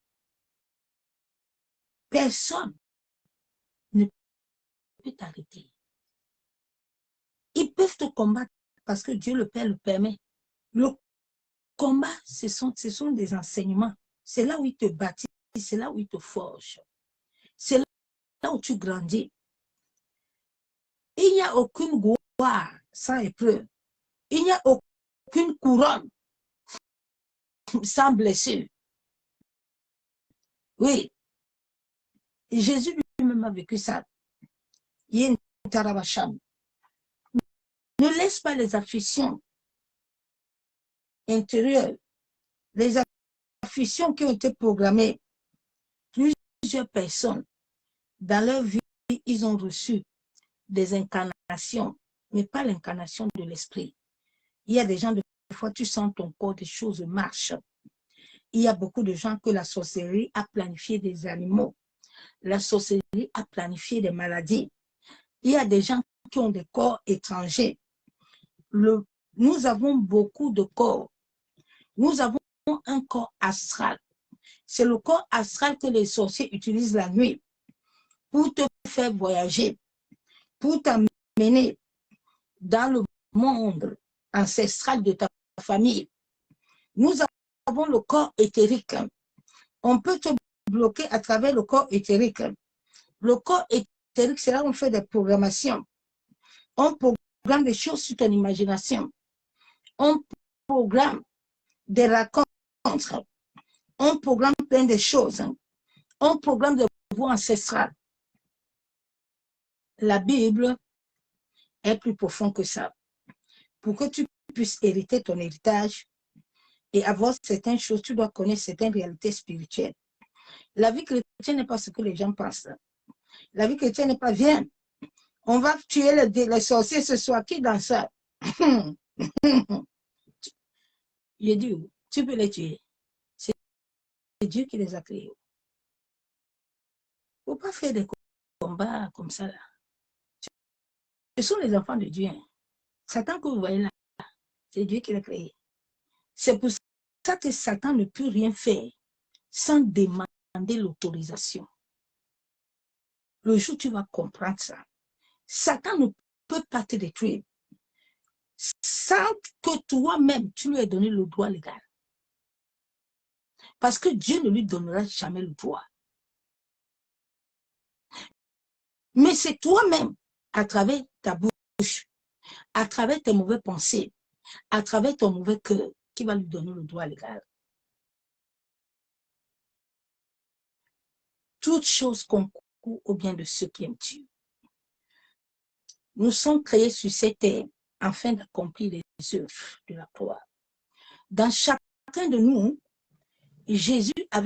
Personne ne peut t'arrêter. Ils peuvent te combattre parce que Dieu le Père le permet. Le combat, ce sont des enseignements. C'est là où il te bâtit, c'est là où il te forge. C'est là où tu grandis. Il n'y a aucune gloire sans épreuve. Il n'y a aucune couronne sans blessure. Oui. Et Jésus lui-même a vécu ça. Ne laisse pas les afflictions intérieures, les afflictions qui ont été programmées. Plusieurs personnes, dans leur vie, ils ont reçu des incarnations, mais pas l'incarnation de l'esprit. Il y a des gens, des fois, tu sens ton corps, des choses marchent. Il y a beaucoup de gens que la sorcellerie a planifié des animaux. La sorcellerie a planifié des maladies. Il y a des gens qui ont des corps étrangers. Nous avons beaucoup de corps. Nous avons un corps astral. C'est le corps astral que les sorciers utilisent la nuit pour te faire voyager, pour t'amener dans le monde ancestral de ta famille. Nous avons le corps éthérique. On peut te bloquer à travers le corps éthérique. Le corps éthérique, c'est là où on fait des programmations. On programme des choses sur ton imagination. On programme des racontes. On programme plein de choses. On programme des voies ancestrales. La Bible est plus profonde que ça. Pour que tu puisses hériter ton héritage et avoir certaines choses, tu dois connaître certaines réalités spirituelles. La vie chrétienne n'est pas ce que les gens pensent. La vie chrétienne n'est pas, viens, on va tuer les sorciers ce soir. Qui dans ça? J'ai dit, tu peux les tuer. C'est Dieu qui les a créés. Il ne faut pas faire des combats comme ça. Là. Ce sont les enfants de Dieu. Satan que vous voyez là, c'est Dieu qui l'a créé. C'est pour ça que Satan ne peut rien faire sans demander l'autorisation. Le jour où tu vas comprendre ça, Satan ne peut pas te détruire sans que toi-même, tu lui aies donné le droit légal. Parce que Dieu ne lui donnera jamais le droit. Mais c'est toi-même, à travers ta bouche, à travers tes mauvaises pensées, à travers ton mauvais cœur, qui va lui donner le droit légal. Toutes choses concourent au bien de ceux qui aiment Dieu. Nous sommes créés sur cette terre afin d'accomplir les œuvres de la croix. Dans chacun de nous, Jésus a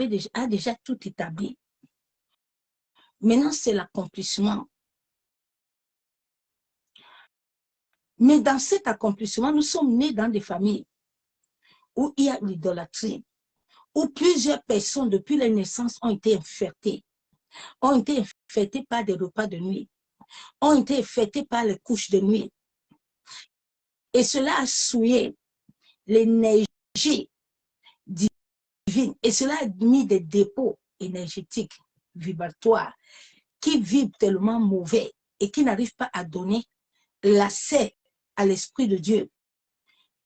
déjà tout établi. Maintenant, c'est l'accomplissement. Mais dans cet accomplissement, nous sommes nés dans des familles où il y a l'idolâtrie, où plusieurs personnes depuis la naissance ont été infectées par des repas de nuit, ont été infectées par les couches de nuit. Et cela a souillé l'énergie divine. Et cela a mis des dépôts énergétiques, vibratoires, qui vibrent tellement mauvais et qui n'arrivent pas à donner l'accès à l'Esprit de Dieu,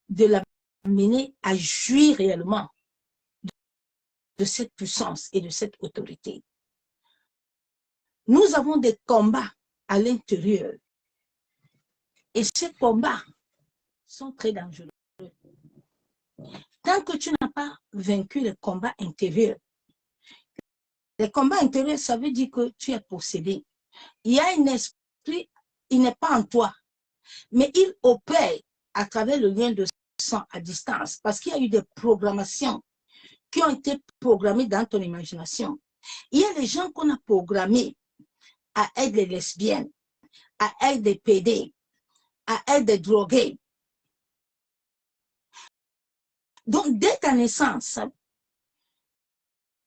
de l'amener à jouir réellement de cette puissance et de cette autorité. Nous avons des combats à l'intérieur. Et ces combats sont très dangereux. Tant que tu n'as pas vaincu les combats intérieurs, les combats intérieurs, ça veut dire que tu es possédé. Il y a un esprit, il n'est pas en toi, mais il opère à travers le lien de sang à distance, parce qu'il y a eu des programmations qui ont été programmées dans ton imagination. Il y a des gens qu'on a programmés à être des lesbiennes, à être des PD, à être des drogués. Donc, dès ta naissance,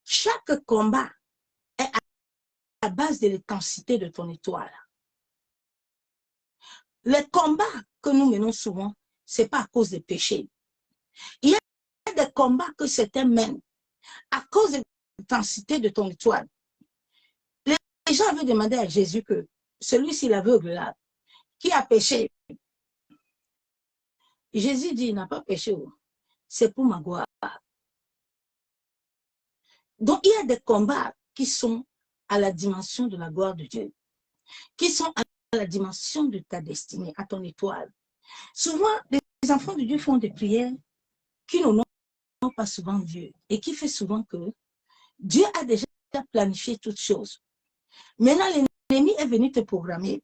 chaque combat est à la base de l'intensité de ton étoile. Les combats que nous menons souvent, ce n'est pas à cause des péchés. Il y a des combats que certains mènent à cause de l'intensité de ton étoile. Les gens avaient demandé à Jésus que celui-ci l'aveugle là, qui a péché. Jésus dit, il n'a pas péché, c'est pour ma gloire. Donc, il y a des combats qui sont à la dimension de la gloire de Dieu, qui sont à la dimension de ta destinée, à ton étoile. Souvent, les enfants de Dieu font des prières qui n'honorent pas souvent Dieu et qui fait souvent que Dieu a déjà planifié toutes choses. Maintenant, l'ennemi est venu te programmer.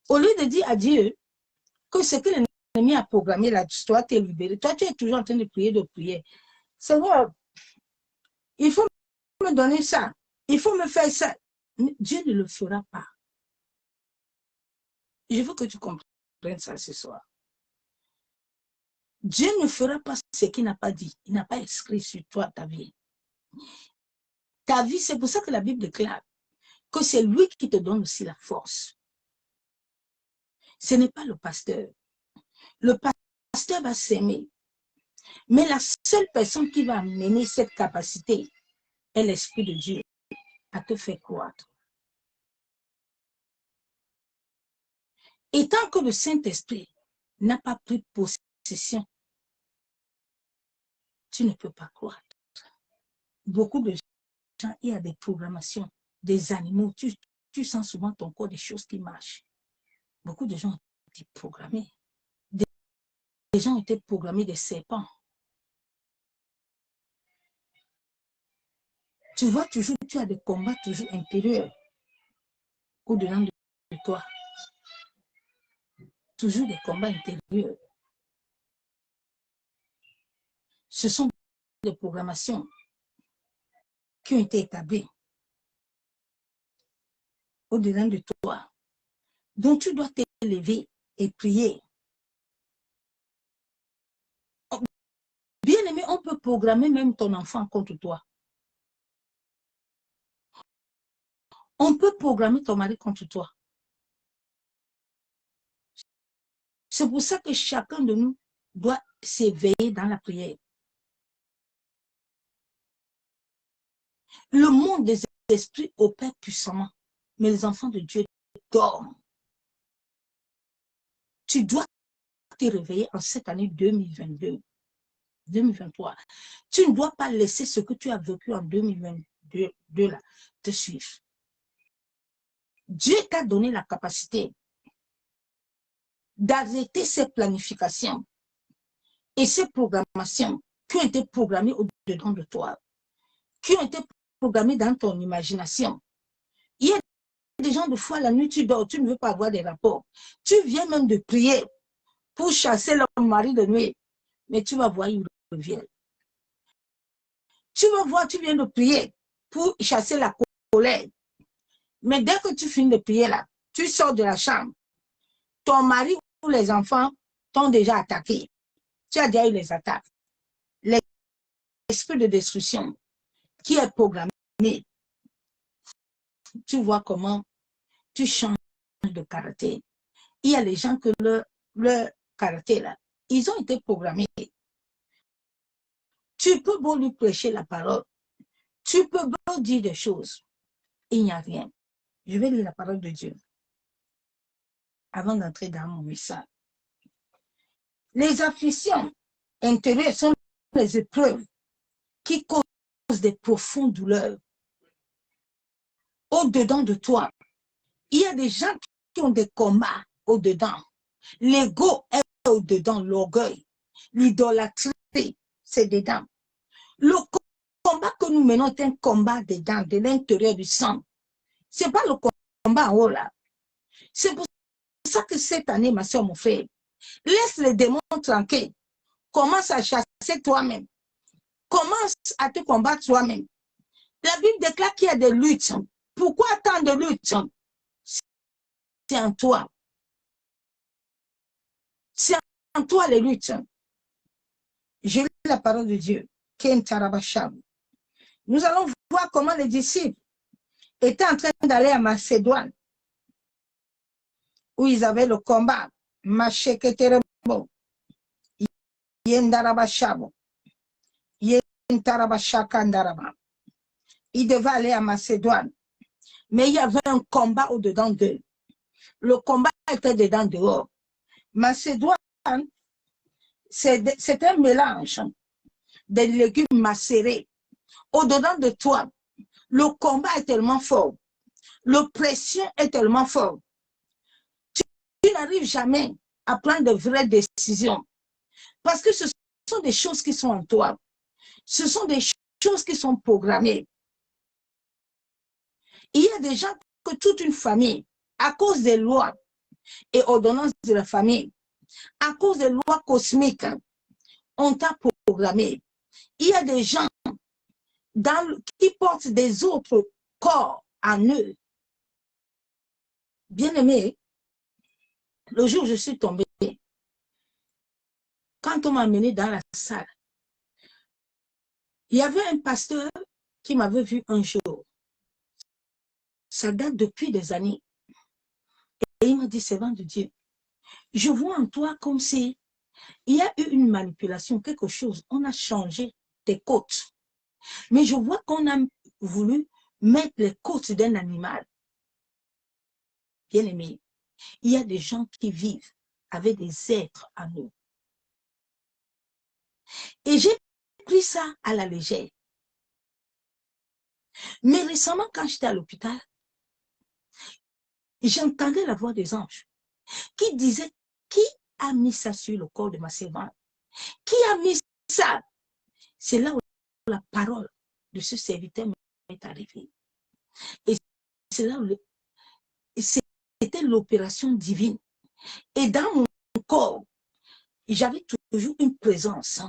Au lieu de dire à Dieu que ce que l'ennemi a programmé là, toi, tu es libéré. Toi, tu es toujours en train de prier. Seigneur, il faut me donner ça. Il faut me faire ça. Dieu ne le fera pas. Je veux que tu comprennes ça ce soir. Dieu ne fera pas ce qu'il n'a pas dit. Il n'a pas écrit sur toi ta vie. Ta vie, c'est pour ça que la Bible déclare que c'est lui qui te donne aussi la force. Ce n'est pas le pasteur. Le pasteur va s'aimer. Mais la seule personne qui va amener cette capacité est l'Esprit de Dieu à te faire croître. Et tant que le Saint-Esprit n'a pas pris possession, tu ne peux pas croître. Beaucoup de gens, il y a des programmations, des animaux, tu sens souvent ton corps des choses qui marchent. Beaucoup de gens ont été programmés. Des gens ont été programmés des serpents. Tu vois toujours, tu as des combats toujours intérieurs au-dedans de toi. Toujours des combats intérieurs. Ce sont des programmations qui ont été établies au-dedans de toi. Donc tu dois t'élever et prier. Bien aimé, on peut programmer même ton enfant contre toi. On peut programmer ton mari contre toi. C'est pour ça que chacun de nous doit s'éveiller dans la prière. Le monde des esprits opère puissamment, mais les enfants de Dieu dorment. Tu dois te réveiller en cette année 2022, 2023. Tu ne dois pas laisser ce que tu as vécu en 2022 là, te suivre. Dieu t'a donné la capacité d'arrêter ces planifications et ces programmations qui ont été programmées au-dedans de toi, qui ont été programmées dans ton imagination. Il y a des gens, de fois, la nuit, tu dors, tu ne veux pas avoir des rapports. Tu viens même de prier pour chasser leur mari de nuit, mais tu vas voir, il revient. Tu vas voir, tu viens de prier pour chasser la colère. Mais dès que tu finis de prier là, tu sors de la chambre. ton mari ou les enfants t'ont déjà attaqué. Tu as déjà eu les attaques. L'esprit de destruction qui est programmé, tu vois comment tu changes de caractère. Il y a les gens que leur caractère, là, ils ont été programmés. Tu peux beau lui prêcher la parole, tu peux beau dire des choses, il n'y a rien. Je vais lire la parole de Dieu avant d'entrer dans mon message. Les afflictions intérieures sont les épreuves qui causent des profondes douleurs au-dedans de toi. Il y a des gens qui ont des combats au-dedans. L'ego est au-dedans, l'orgueil, l'idolâtrie, c'est dedans. Le combat que nous menons est un combat dedans, de l'intérieur du sang. Ce n'est pas le combat en haut là. C'est pour ça que cette année, ma soeur, mon frère, laisse les démons tranquilles. Commence à chasser toi-même. Commence à te combattre toi-même. La Bible déclare qu'il y a des luttes. Pourquoi tant de luttes? C'est en toi. C'est en toi les luttes. Je lis la parole de Dieu. Nous allons voir comment les disciples étaient en train d'aller à Macédoine, où ils avaient le combat. Macheketerebo, Yendarabashabo, Yentarabashakandaraba. Ils devaient aller à Macédoine. Mais il y avait un combat au-dedans d'eux. Le combat était dedans dehors. Macédoine, c'est un mélange de légumes macérés. Au-dedans de toi, le combat est tellement fort. L'oppression est tellement forte. Tu n'arrives jamais à prendre de vraies décisions. Parce que ce sont des choses qui sont en toi. Ce sont des choses qui sont programmées. Il y a des gens que toute une famille, à cause des lois et ordonnances de la famille, à cause des lois cosmiques, on t'a programmé. Il y a des gens qui portent des autres corps en eux. Bien-aimé, le jour où je suis tombée, quand on m'a amené dans la salle, il y avait un pasteur qui m'avait vu un jour. Ça date depuis des années. Et il m'a dit, servant de Dieu, je vois en toi comme si il y a eu une manipulation, quelque chose. On a changé tes côtes. Mais je vois qu'on a voulu mettre les côtes d'un animal. Bien aimé, il y a des gens qui vivent avec des êtres en eux. Et j'ai pris ça à la légère. Mais récemment, quand j'étais à l'hôpital, j'entendais la voix des anges qui disait, qui a mis ça sur le corps de ma servante? Qui a mis ça? C'est là où la parole de ce serviteur m'est arrivée. Et c'est là où c'était l'opération divine. Et dans mon corps, j'avais toujours une présence.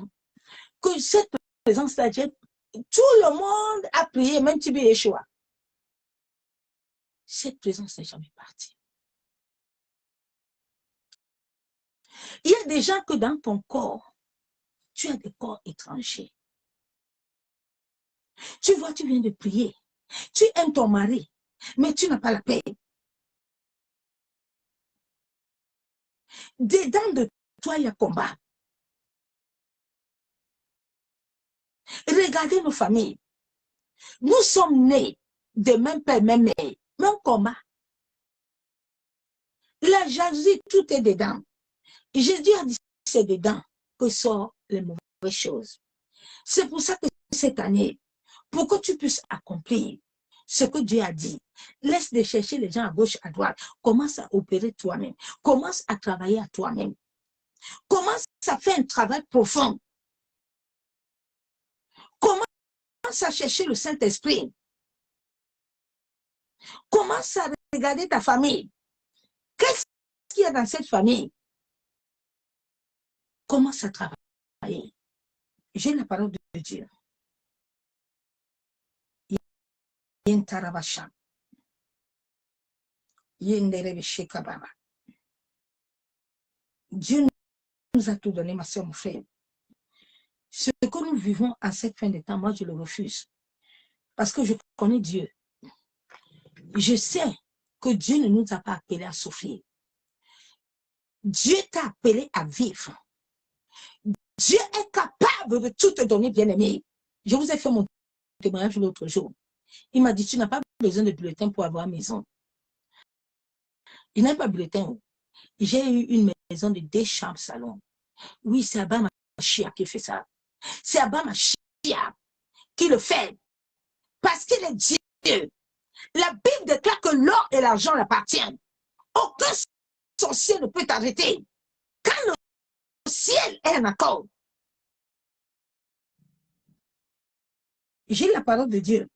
Que cette présence-là, tout le monde a prié, même Tibi Yeshua. Cette présence n'est jamais partie. Il y a des gens que dans ton corps, tu as des corps étrangers. Tu vois, tu viens de prier. Tu aimes ton mari, mais tu n'as pas la paix. Dedans de toi, il y a combat. Regardez nos familles. Nous sommes nés de même père, même mère, même combat. La jalousie, tout est dedans. Jésus a dit, c'est dedans que sortent les mauvaises choses. C'est pour ça que cette année, pour que tu puisses accomplir ce que Dieu a dit, laisse de chercher les gens à gauche, à droite. Commence à opérer toi-même. Commence à travailler à toi-même. Commence à faire un travail profond. Commence à chercher le Saint-Esprit. Commence à regarder ta famille. Qu'est-ce qu'il y a dans cette famille? Commence à travailler. J'ai la parole de Dieu. Dieu nous a tout donné, ma soeur, mon frère. Ce que nous vivons à cette fin de temps, moi, je le refuse. Parce que je connais Dieu. Je sais que Dieu ne nous a pas appelés à souffrir. Dieu t'a appelé à vivre. Dieu est capable de tout te donner, bien-aimé. Je vous ai fait mon témoignage l'autre jour. Il m'a dit, tu n'as pas besoin de bulletin pour avoir maison. Il n'a pas de bulletin. J'ai eu une maison de 2 chambres salon. Oui, c'est Abba Machia qui fait ça. C'est Abba Machia qui le fait. Parce qu'il est Dieu. La Bible déclare que l'or et l'argent l'appartiennent. Aucun sorcier ne peut t'arrêter. Quand le ciel est en accord, j'ai la parole de Dieu.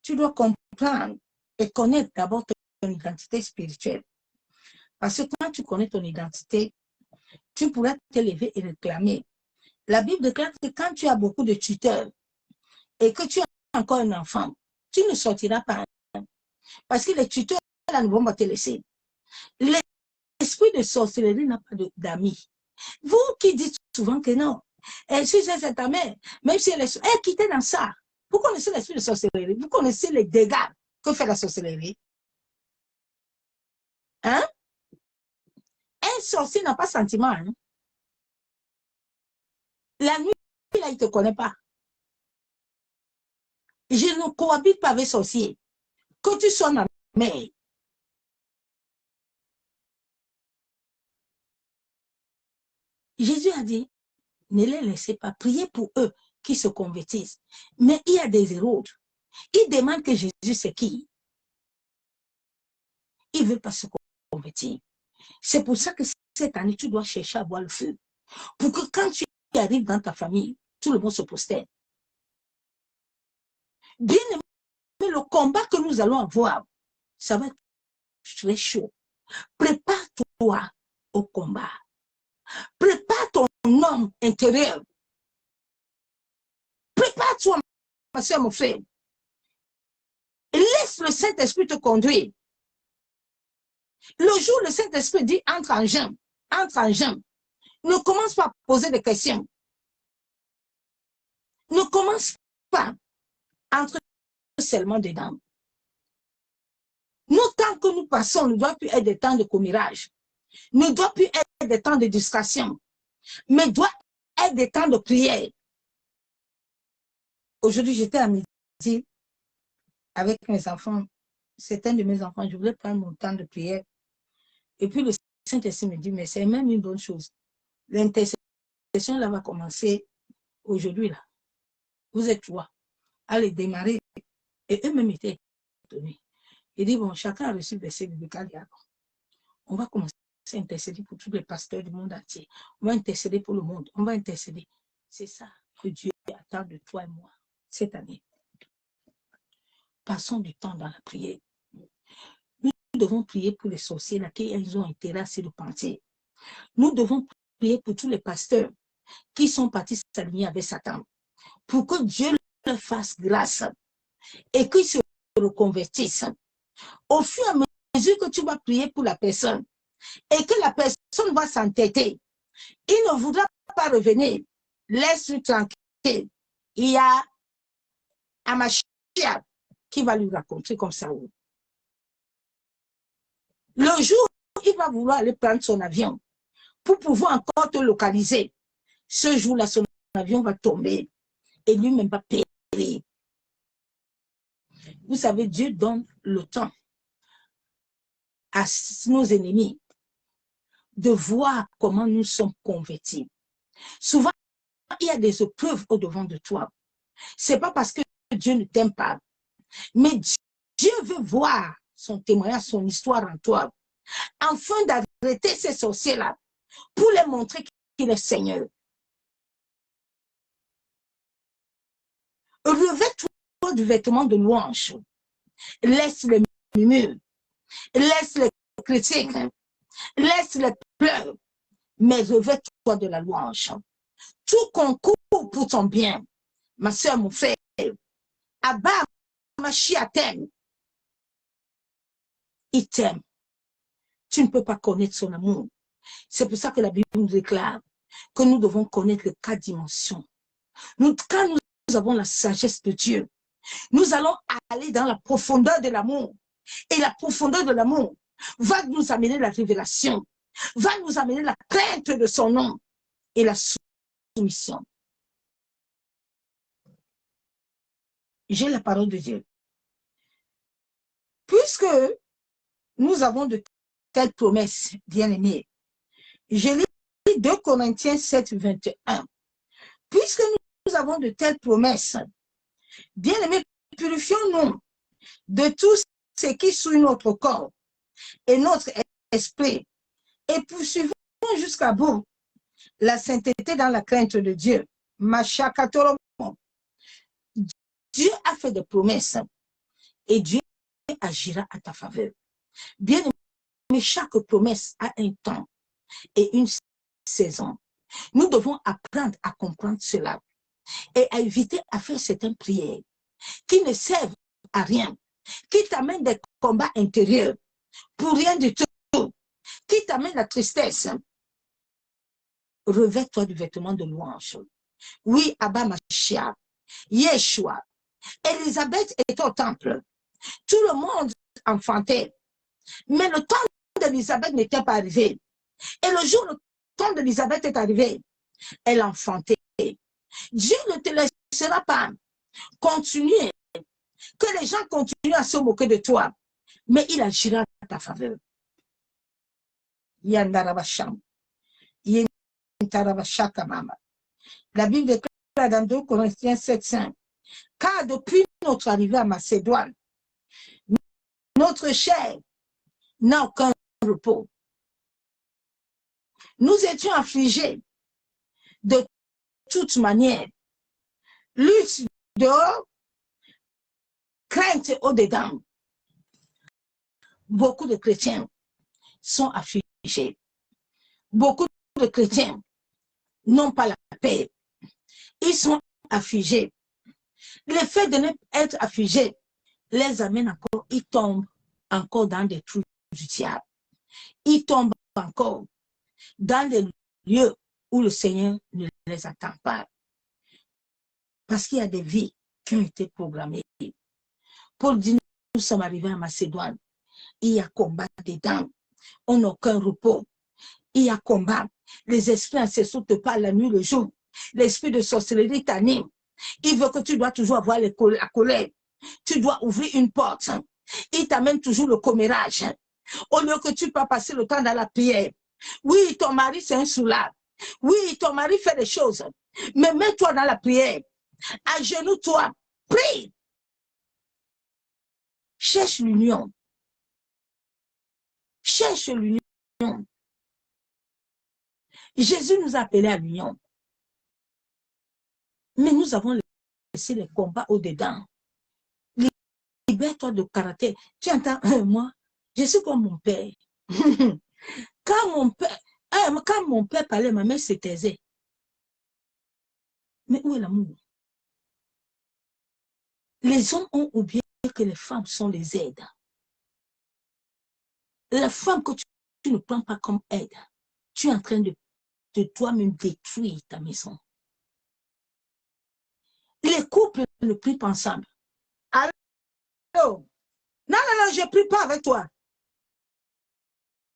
Tu dois comprendre et connaître d'abord ton identité spirituelle. Parce que quand tu connais ton identité, tu pourras te lever et réclamer. La Bible déclare que quand tu as beaucoup de tuteurs et que tu as encore un enfant, tu ne sortiras pas. Parce que les tuteurs là, ne vont pas te laisser. L'esprit de sorcellerie n'a pas d'amis. Vous qui dites souvent que non, et si c'est ta mère, même si elle est quittez dans ça. Vous connaissez l'esprit de sorcellerie, vous connaissez les dégâts que fait la sorcellerie. Hein? Un sorcier n'a pas sentiment. Hein? La nuit, là, il ne te connaît pas. Je ne cohabite pas avec sorcier. Que tu sois ma mère. Jésus a dit, ne les laissez pas, prier pour eux qui se convertissent. Mais il y a des Hérodes. Ils demandent que Jésus c'est qui? Ils ne veulent pas se convertir. C'est pour ça que cette année, tu dois chercher à voir le feu. Pour que quand tu arrives dans ta famille, tout le monde se prosterne. Bien aimé, le combat que nous allons avoir, ça va être très chaud. Prépare-toi au combat. Prépare ton homme intérieur. Prépare-toi, ma soeur, mon frère. Laisse le Saint-Esprit te conduire. Le jour où le Saint-Esprit dit entre en jambes, ne commence pas à poser des questions. Ne commence pas à entrer seulement dedans. Nous, tant que nous passons, ne doit plus être des temps de commérage, ne doit plus être des temps de distraction, mais doit être des temps de prière. Aujourd'hui, j'étais à midi avec mes enfants. Certains de mes enfants, je voulais prendre mon temps de prière. Et puis le Saint-Esprit me dit, mais c'est même une bonne chose. L'intercession là va commencer aujourd'hui là. Vous êtes 3. Allez démarrer. Et eux-mêmes étaient étonnés. Il dit, bon, chacun a reçu le verset biblical. On va commencer à intercéder pour tous les pasteurs du monde entier. On va intercéder pour le monde. On va intercéder. C'est ça que Dieu attend de toi et moi cette année. Passons du temps dans la prière. Nous devons prier pour les sorciers là, qui ils ont intérêt à se repentir. Nous devons prier pour tous les pasteurs qui sont partis s'aligner avec Satan. Pour que Dieu leur fasse grâce et qu'ils se reconvertissent. Au fur et à mesure que tu vas prier pour la personne et que la personne va s'entêter, il ne voudra pas revenir. Laisse-le tranquille. Il y a Amachia qui va lui raconter comme ça. Le jour où il va vouloir aller prendre son avion pour pouvoir encore te localiser, ce jour-là, son avion va tomber et lui-même va périr. Vous savez, Dieu donne le temps à nos ennemis de voir comment nous sommes convertis. Souvent, il y a des épreuves au-devant de toi. Ce n'est pas parce que Dieu ne t'aime pas, mais Dieu veut voir son témoignage, son histoire en toi, afin d'arrêter ces sorciers-là, pour les montrer qu'il est Seigneur. Revêt-toi du vêtement de louange. Laisse les murmures, laisse les critiques, laisse les pleurs, mais revêt-toi de la louange. Tout concourt pour ton bien. Ma soeur, mon frère, abat Mashiach t'aime. Il t'aime. Tu ne peux pas connaître son amour. C'est pour ça que la Bible nous déclare que nous devons connaître les 4 dimensions. Quand nous avons la sagesse de Dieu, nous allons aller dans la profondeur de l'amour. Et la profondeur de l'amour va nous amener la révélation, va nous amener la crainte de son nom et la soumission. J'ai la parole de Dieu. Puisque nous avons de telles promesses, bien-aimés, je lis 2 Corinthiens 7, 21. Puisque nous avons de telles promesses, bien-aimés, purifions-nous de tout ce qui souille notre corps et notre esprit et poursuivons jusqu'à bout la sainteté dans la crainte de Dieu. Dieu a fait des promesses et Dieu agira à ta faveur. Bien aimé, chaque promesse a un temps et une saison. Nous devons apprendre à comprendre cela et à éviter à faire certaines prières qui ne servent à rien, qui t'amènent des combats intérieurs pour rien du tout, qui t'amènent la tristesse. Revêt-toi du vêtement de louange. Oui, Abba Mashiach, Yeshua, Élisabeth est au temple. Tout le monde enfantait. Mais le temps d'Élisabeth n'était pas arrivé. Et le jour où le temps d'Élisabeth est arrivé, elle enfantait. Dieu ne te laissera pas continuer, que les gens continuent à se moquer de toi, mais il agira à ta faveur. Yandarabasham. Yentarabashakamama. La Bible déclare dans 2 Corinthiens 7:5, car depuis notre arrivée à Macédoine, notre chair n'a aucun repos. Nous étions affligés de toute manière, lutte dehors, crainte au-dedans. Beaucoup de chrétiens sont affligés. Beaucoup de chrétiens n'ont pas la paix. Ils sont affligés. Le fait de ne pas être affligés les amène encore, ils tombent encore dans des trous du diable. Ils tombent encore dans des lieux où le Seigneur ne les attend pas. Parce qu'il y a des vies qui ont été programmées. Paul dit, nous sommes arrivés à Macédoine. Il y a combat dedans. On n'a aucun repos. Il y a combat. Les esprits ancestraux te parlent la nuit, le jour. L'esprit de sorcellerie t'anime. Il veut que tu dois toujours avoir la colère. Tu dois ouvrir une porte. Il t'amène toujours le commérage. Au lieu que tu peux passer le temps dans la prière. Oui, ton mari, c'est un soulard. Oui, ton mari fait des choses. Mais mets-toi dans la prière. Agenouille-toi. Prie. Cherche l'union. Cherche l'union. Jésus nous a appelés à l'union. Mais nous avons laissé les combats au-dedans. Libère-toi de caractère. Tu entends, moi, je suis comme mon père. Quand mon père parlait, ma mère se taisait. Mais où est l'amour? Les hommes ont oublié que les femmes sont les aides. La femme que tu ne prends pas comme aide, tu es en train de toi-même détruire ta maison. Les couples ne prient pas ensemble. Allô? Non, je ne prie pas avec toi.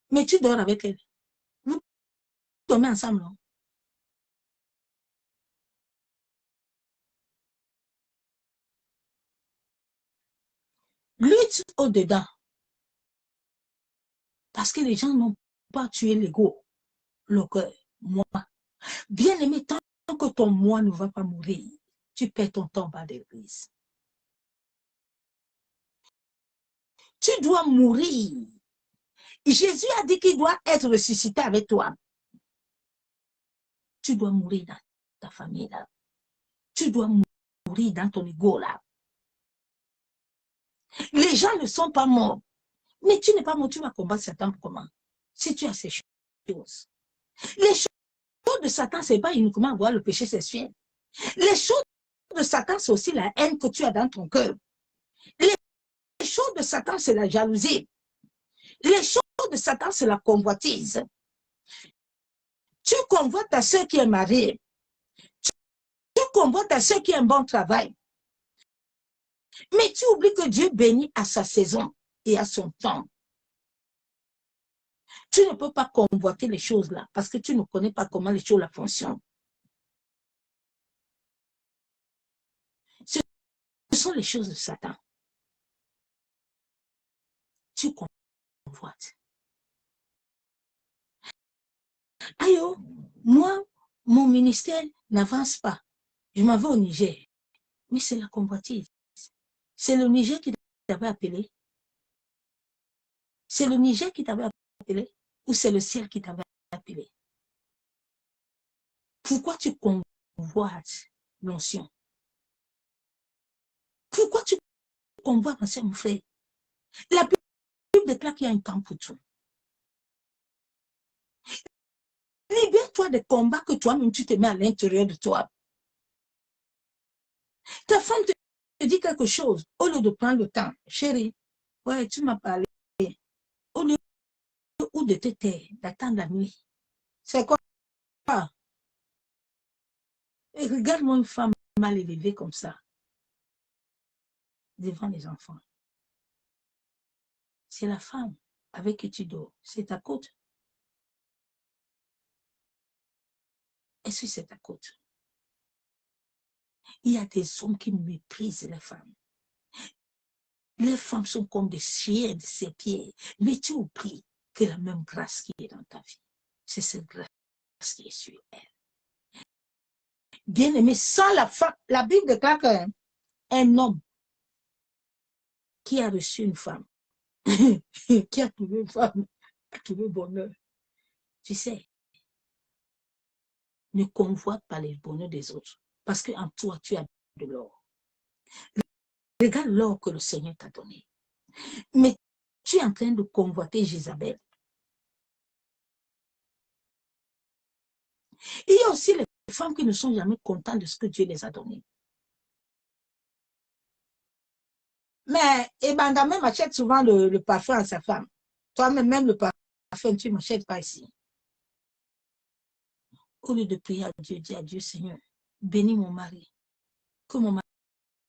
Mais tu dors avec elle. Vous dormez ensemble, non? Lutte au-dedans. Parce que les gens n'ont pas tué l'ego, le cœur, moi. Bien aimé, tant que ton moi ne va pas mourir, tu perds ton temps bas d'église. Tu dois mourir. Jésus a dit qu'il doit être ressuscité avec toi. Tu dois mourir dans ta famille là. Tu dois mourir dans ton ego là. Les gens ne sont pas morts. Mais tu n'es pas mort, tu vas combattre Satan comment? Si tu as ces choses. Les choses de Satan, ce n'est pas uniquement voir le péché sexuel. Les choses de Satan, c'est aussi la haine que tu as dans ton cœur. Les choses de Satan, c'est la jalousie. Les choses de Satan, c'est la convoitise. Tu convoites à ceux qui est marié. Tu convoites à ceux qui ont un bon travail. Mais tu oublies que Dieu bénit à sa saison et à son temps. Tu ne peux pas convoiter les choses là parce que tu ne connais pas comment les choses là fonctionnent. Ce sont les choses de Satan. Tu convoites. Aïe, moi, mon ministère n'avance pas. Je m'en vais au Niger. Mais c'est la convoitise. C'est le Niger qui t'avait appelé. C'est le Niger qui t'avait appelé ou c'est le ciel qui t'avait appelé? Pourquoi tu convoites l'onction? Pourquoi tu convoites l'onction, mon frère? La Bible déclare qu'il y a un temps pour tout. Libère-toi des combats que toi-même tu te mets à l'intérieur de toi. Ta femme te dit quelque chose, au lieu de prendre le temps, chérie, ouais, tu m'as parlé, au lieu ou de te taire, d'attendre la nuit. C'est quoi? Et regarde-moi une femme mal élevée comme ça, devant les enfants. C'est la femme avec qui tu dors. C'est ta côte. Est-ce que c'est ta côte? Il y a des hommes qui méprisent les femmes. Les femmes sont comme des chiens de ses pieds. Mais tu oublies que la même grâce qui est dans ta vie, c'est cette grâce qui est sur elle. Bien aimé, sans la femme, la Bible déclare qu'un homme qui a reçu une femme, qui a trouvé une femme, a trouvé bonheur. Tu sais, ne convoite pas les bonheurs des autres, parce qu'en toi, tu as de l'or. Regarde l'or que le Seigneur t'a donné. Mais tu es en train de convoiter Jézabel. Il y a aussi les femmes qui ne sont jamais contentes de ce que Dieu les a donné. Mais Ebandamé m'achète souvent le parfum à sa femme. Toi-même, même le parfum, tu ne m'achètes pas ici. Au lieu de prier à Dieu, dis à Dieu, Seigneur, bénis mon mari. Que mon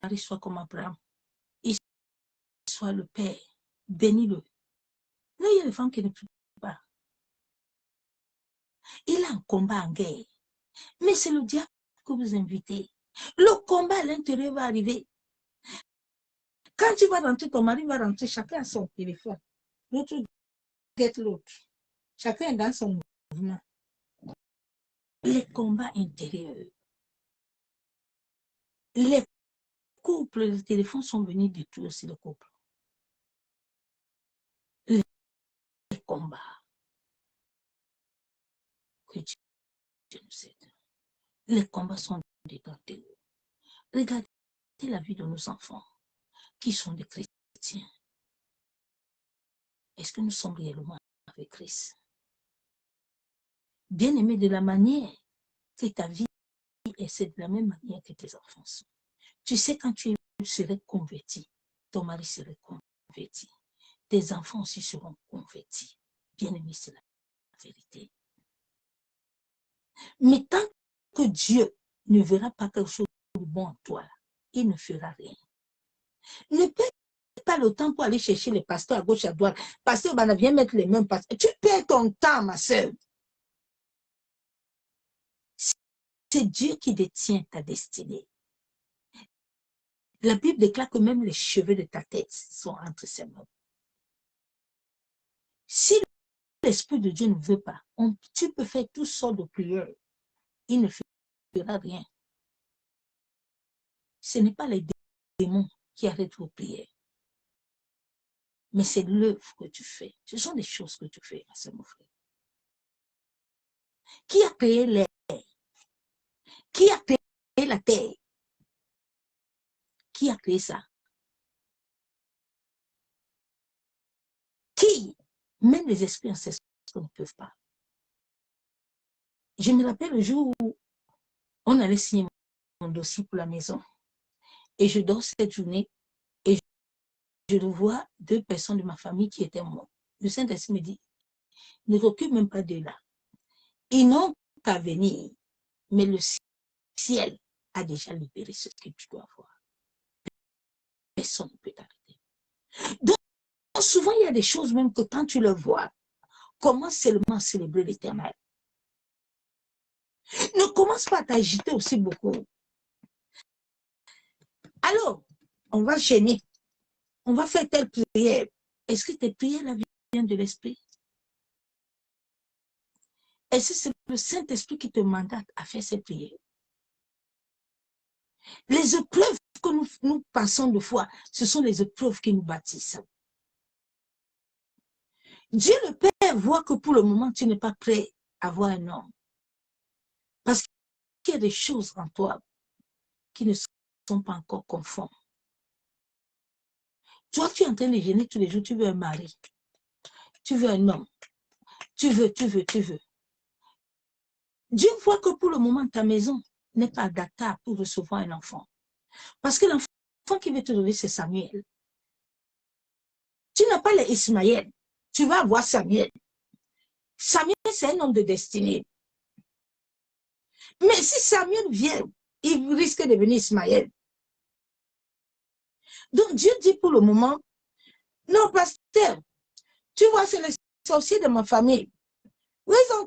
mari soit comme Abraham. Il soit le Père. Bénis-le. Là, il y a des femmes qui ne prient pas. Il a un combat en guerre. Mais c'est le diable que vous invitez. Le combat à l'intérieur va arriver. Quand tu vas rentrer, ton mari va rentrer, chacun a son téléphone. L'autre guette l'autre. Chacun est dans son mouvement. Les combats intérieurs. Les couples, les téléphones sont venus détruire aussi le couple. Les combats. Que Dieu nous aide. Les combats sont détruits. Regardez la vie de nos enfants qui sont des chrétiens. Est-ce que nous sommes réellement avec Christ? Bien aimé, de la manière que ta vie est, c'est de la même manière que tes enfants sont. Tu sais, quand tu serais converti, ton mari serait converti. Tes enfants aussi seront convertis. Bien aimé, c'est la vérité. Mais tant que Dieu ne verra pas quelque chose de bon en toi, il ne fera rien. Ne perds pas le temps pour aller chercher les pasteurs à gauche, à droite. Pasteur, viens mettre les mêmes pasteurs. Tu perds ton temps, ma soeur. C'est Dieu qui détient ta destinée. La Bible déclare que même les cheveux de ta tête sont entre ses mains. Si l'Esprit de Dieu ne veut pas, tu peux faire toutes sortes de prières. Il ne fera rien. Ce n'est pas les démons qui arrêtent vos prières. Mais c'est l'œuvre que tu fais. Ce sont des choses que tu fais, mon frère. Qui a créé l'air? Qui a créé la terre? Qui a créé ça? Qui? Même les esprits ancêtres ne peuvent pas. Je me rappelle le jour où on allait signer mon dossier pour la maison. Et je dors cette journée et je revois 2 personnes de ma famille qui étaient mortes. Le Saint-Esprit me dit, ne t'occupe même pas de là. Ils n'ont qu'à venir, mais le ciel a déjà libéré ce que tu dois avoir. Personne ne peut t'arrêter. Donc, souvent, il y a des choses même que quand tu le vois, commence seulement à célébrer l'Éternel. Ne commence pas à t'agiter aussi beaucoup. Alors, on va gêner. On va faire telle prière. Est-ce que tes prières viennent de l'Esprit? Est-ce que c'est le Saint-Esprit qui te mandate à faire ces prières? Les épreuves que nous passons de foi, ce sont les épreuves qui nous bâtissent. Dieu le Père voit que pour le moment, tu n'es pas prêt à avoir un homme. Parce qu'il y a des choses en toi qui ne sont pas encore conformes. Toi, tu es en train de gêner tous les jours, tu veux un mari, tu veux un homme, tu veux. Dieu voit que pour le moment, ta maison n'est pas adaptable pour recevoir un enfant. Parce que l'enfant qui veut te donner, c'est Samuel. Tu n'as pas les Ismaël, tu vas avoir Samuel. Samuel, c'est un homme de destinée. Mais si Samuel vient, il risque de devenir Ismaël. Donc Dieu dit pour le moment, non, pasteur, tu vois, c'est les sorciers de ma famille. Où ils ont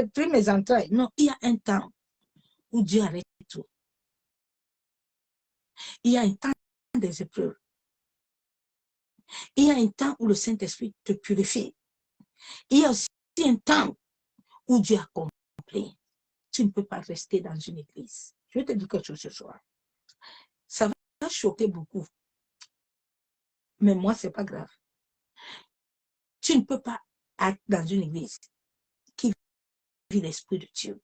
pris mes entrailles? Non, il y a un temps où Dieu arrête tout. Il y a un temps des épreuves. Il y a un temps où le Saint-Esprit te purifie. Il y a aussi un temps où Dieu a compris. Tu ne peux pas rester dans une église. Je vais te dire quelque chose ce soir. Ça va choquer beaucoup. Mais moi, ce n'est pas grave. Tu ne peux pas être dans une église qui vit l'Esprit de Dieu.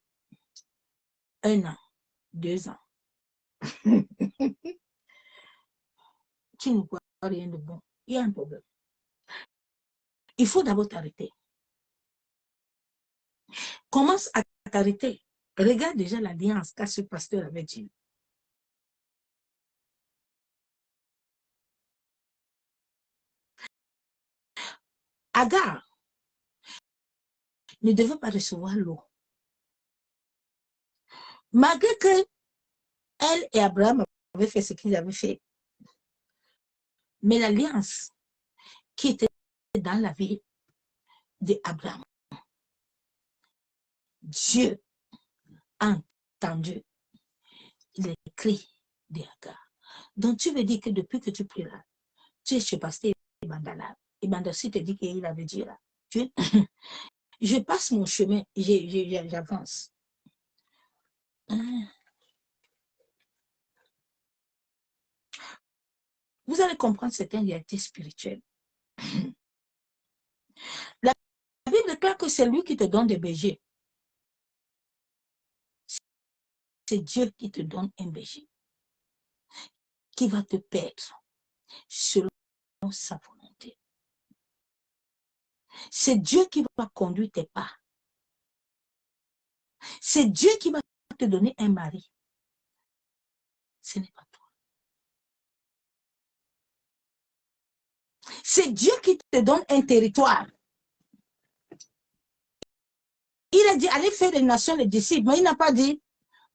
1 an, 2 ans. Tu ne vois rien de bon. Il y a un problème. Il faut d'abord t'arrêter. Commence à t'arrêter. Regarde déjà l'alliance qu'a ce pasteur avec Dieu. Agar ne devait pas recevoir l'eau. Malgré que elle et Abraham avaient fait ce qu'ils avaient fait. Mais l'alliance qui était dans la vie d'Abraham, Dieu a entendu les cris d'Agar. Donc tu veux dire que depuis que tu pries là, tu es chez pasteur Ibandala. Ibandala te dit qu'il avait dit là. Je passe mon chemin, j'avance. Vous allez comprendre certaines réalités spirituelles. La Bible déclare que c'est lui qui te donne des bergers. C'est Dieu qui te donne un berger qui va te perdre selon sa volonté. C'est Dieu qui va conduire tes pas. C'est Dieu qui va te donner un mari. Ce n'est pas toi. C'est Dieu qui te donne un territoire. Il a dit, allez faire des nations les disciples, mais il n'a pas dit,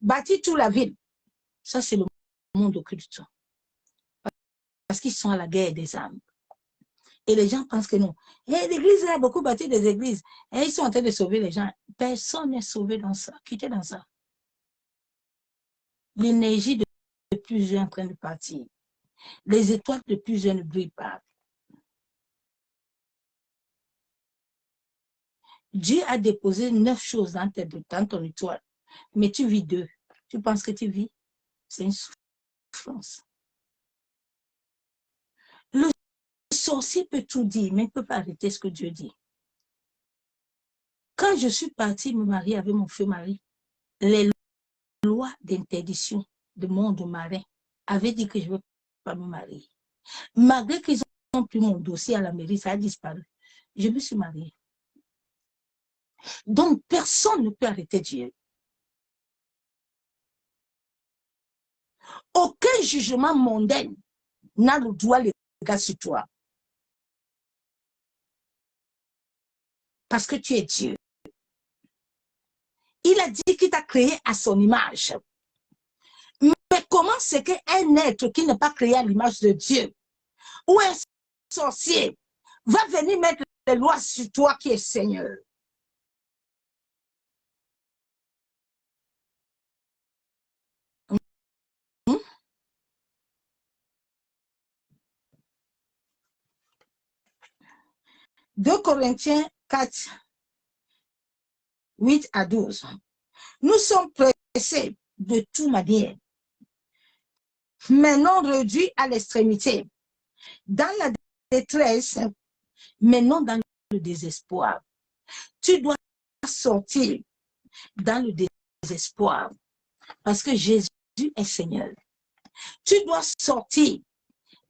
bâtir toute la ville. Ça, c'est le monde occultant. Parce qu'ils sont à la guerre des âmes. Et les gens pensent que non. Et l'église a beaucoup bâti des églises. Et ils sont en train de sauver les gens. Personne n'est sauvé dans ça. Quittez dans ça. L'énergie de plusieurs est en train de partir. Les étoiles de plusieurs ne brillent pas. Dieu a déposé 9 choses dans ton étoile. Mais tu vis 2. Tu penses que tu vis? C'est une souffrance. Le sorcier peut tout dire, mais il ne peut pas arrêter ce que Dieu dit. Quand je suis partie me marier avec mon feu mari, les lois d'interdiction de monde marin avaient dit que je ne veux pas me marier. Malgré qu'ils ont pris mon dossier à la mairie, ça a disparu. Je me suis mariée. Donc, personne ne peut arrêter Dieu. Aucun jugement mondain n'a le droit de regarde sur toi. Parce que tu es Dieu. Il a dit qu'il t'a créé à son image. Mais comment c'est qu'un être qui n'est pas créé à l'image de Dieu, ou un sorcier, va venir mettre les lois sur toi qui es Seigneur? Hmm? 2 Corinthiens 4, 8 à 12. Nous sommes pressés de toute manière, mais non réduits à l'extrémité, dans la détresse, mais non dans le désespoir. Tu dois sortir dans le désespoir parce que Jésus est Seigneur. Tu dois sortir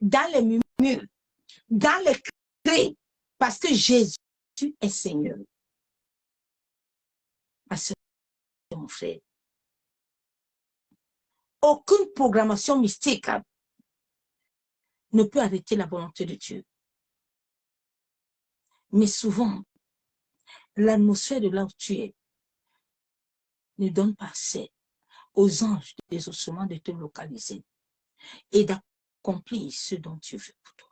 dans les murmures, dans les cris, parce que Jésus est Seigneur. Parce que mon frère, aucune programmation mystique ne peut arrêter la volonté de Dieu. Mais souvent, l'atmosphère de là où tu es ne donne pas assez aux anges des ossements de te localiser et d'accomplir ce dont Dieu veut pour toi.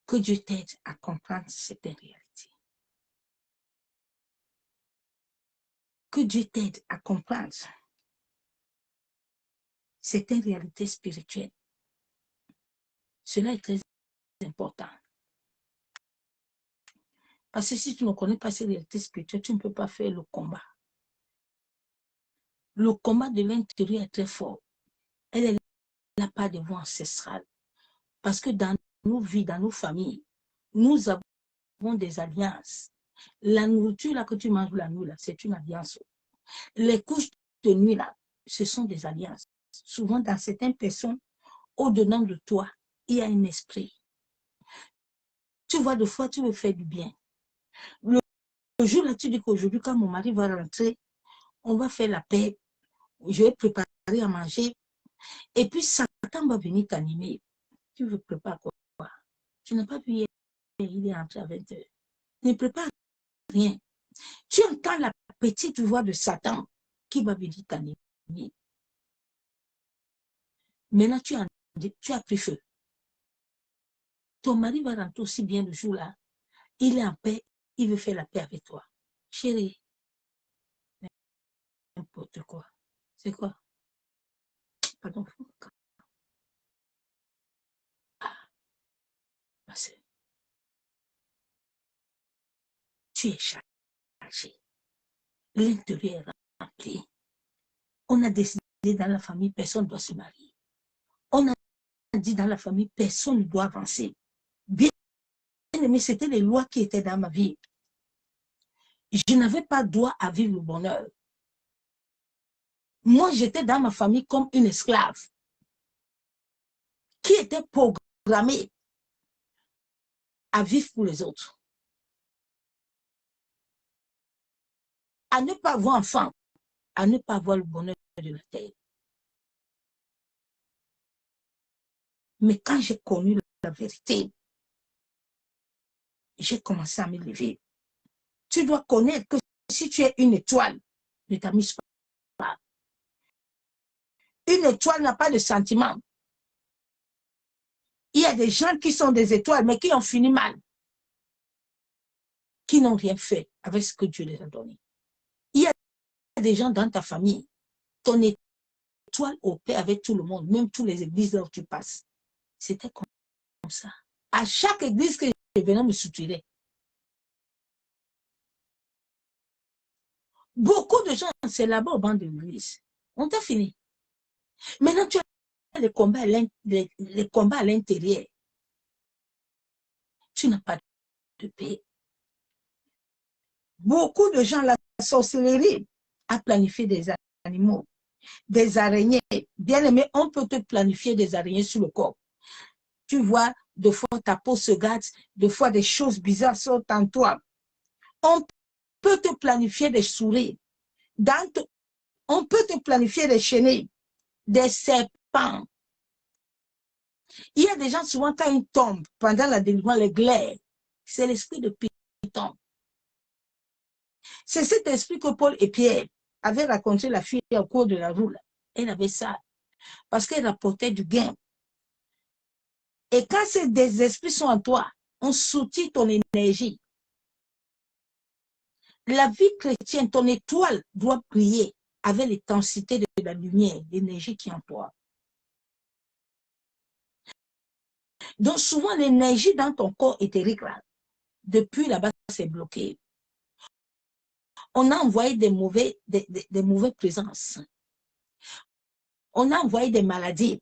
Que Dieu t'aide à comprendre cette réalité. Que Dieu t'aide à comprendre cette réalité spirituelle. Cela est très important. Parce que si tu ne connais pas cette réalité spirituelle, tu ne peux pas faire le combat. Le combat de l'intérieur est très fort. Elle est la part de voix ancestrale. Parce que dans nos vies, dans nos familles, nous avons des alliances. La nourriture là, que tu manges la nuit, c'est une alliance. Les couches de nuit, là, ce sont des alliances. Souvent, dans certaines personnes, au-dedans de toi, il y a un esprit. Tu vois, des fois, tu veux faire du bien. Le jour là, tu dis qu'aujourd'hui, quand mon mari va rentrer, on va faire la paix, je vais préparer à manger, et puis Satan va venir t'animer. Tu veux préparer quoi? Tu n'as pas vu hier, il est entré à 20h. Ne prépare rien. Tu entends la petite voix de Satan qui va venir t'animer. Maintenant, tu as pris feu. Ton mari va rentrer aussi bien le jour-là. Il est en paix, il veut faire la paix avec toi. Chérie, n'importe quoi. C'est quoi? Pardon. Ah, tu es chargé. L'intérieur est rempli. On a décidé dans la famille, personne ne doit se marier. On a dit dans la famille, personne ne doit avancer. Bien aimé, c'était les lois qui étaient dans ma vie. Je n'avais pas droit à vivre le bonheur. Moi, j'étais dans ma famille comme une esclave qui était programmée à vivre pour les autres. À ne pas avoir enfant, à ne pas avoir le bonheur de la terre. Mais quand j'ai connu la vérité, j'ai commencé à me lever. Tu dois connaître que si tu es une étoile, ne t'amuse pas. Une étoile n'a pas de sentiment. Il y a des gens qui sont des étoiles, mais qui ont fini mal. Qui n'ont rien fait avec ce que Dieu les a donné. Il y a des gens dans ta famille, ton étoile opère avec tout le monde, même toutes les églises où tu passes. C'était comme ça. À chaque église que je venais me soutirer. Beaucoup de gens, c'est là-bas au banc de l'église. On t'a fini. Maintenant, tu as les combats à l'intérieur. Tu n'as pas de paix. Beaucoup de gens, la sorcellerie a planifié des animaux, des araignées. Bien aimé, on peut te planifier des araignées sur le corps. Tu vois, des fois ta peau se gâte, des fois des choses bizarres sortent en toi. On peut te planifier des souris. On peut te planifier des chenilles. des serpents. Il y a des gens, souvent, quand ils tombent pendant la délivrance, les glaires, c'est l'esprit de Python. C'est cet esprit que Paul et Pierre avaient raconté la fille au cours de la route. Elle avait ça, parce qu'elle rapportait du gain. Et quand ces des esprits sont en toi, on soutient ton énergie. La vie chrétienne, ton étoile doit briller avec l'intensité de la lumière, l'énergie qui est en toi. Donc souvent, l'énergie dans ton corps éthérique, là, depuis là-bas, c'est bloqué. On a envoyé des mauvaises présences. On a envoyé des maladies.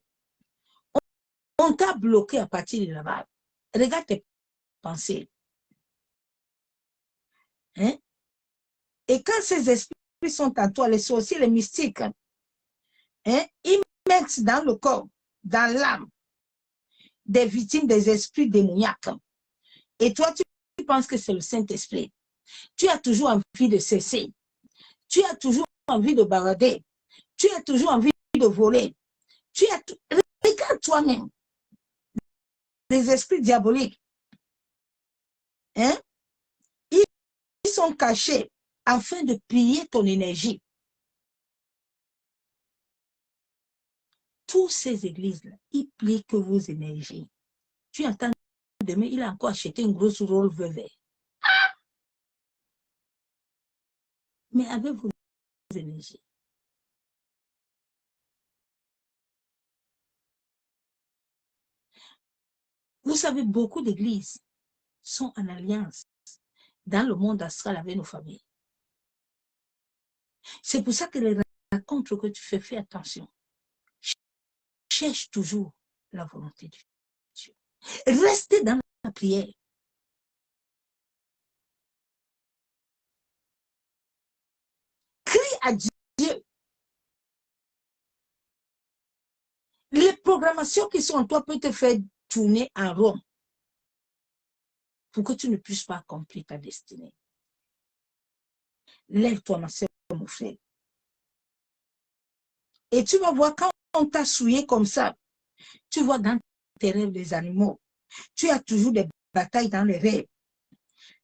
On t'a bloqué à partir de là-bas. Regarde tes pensées. Hein? Et quand ces esprits sont en toi, les sorciers, les mystiques, hein, ils mettent dans le corps, dans l'âme, des victimes des esprits démoniaques. Et toi, tu penses que c'est le Saint-Esprit. Tu as toujours envie de cesser. Tu as toujours envie de barader. Tu as toujours envie de voler. Regarde toi-même. Les esprits diaboliques, hein, ils sont cachés afin de piller ton énergie. Toutes ces églises-là, ils plient que vos énergies. Tu entends demain, il a encore acheté une grosse rôle veuve. Mais avec vos énergies. Vous savez, beaucoup d'églises sont en alliance dans le monde astral avec nos familles. C'est pour ça que les rencontres que tu fais attention. Cherche toujours la volonté de Dieu. Restez dans la prière. Crie à Dieu. Les programmations qui sont en toi peuvent te faire tourner en rond pour que tu ne puisses pas accomplir ta destinée. Lève-toi, ma soeur, mon frère. Et tu vas voir, quand on t'a souillé comme ça, tu vois dans tes rêves des animaux. Tu as toujours des batailles dans les rêves.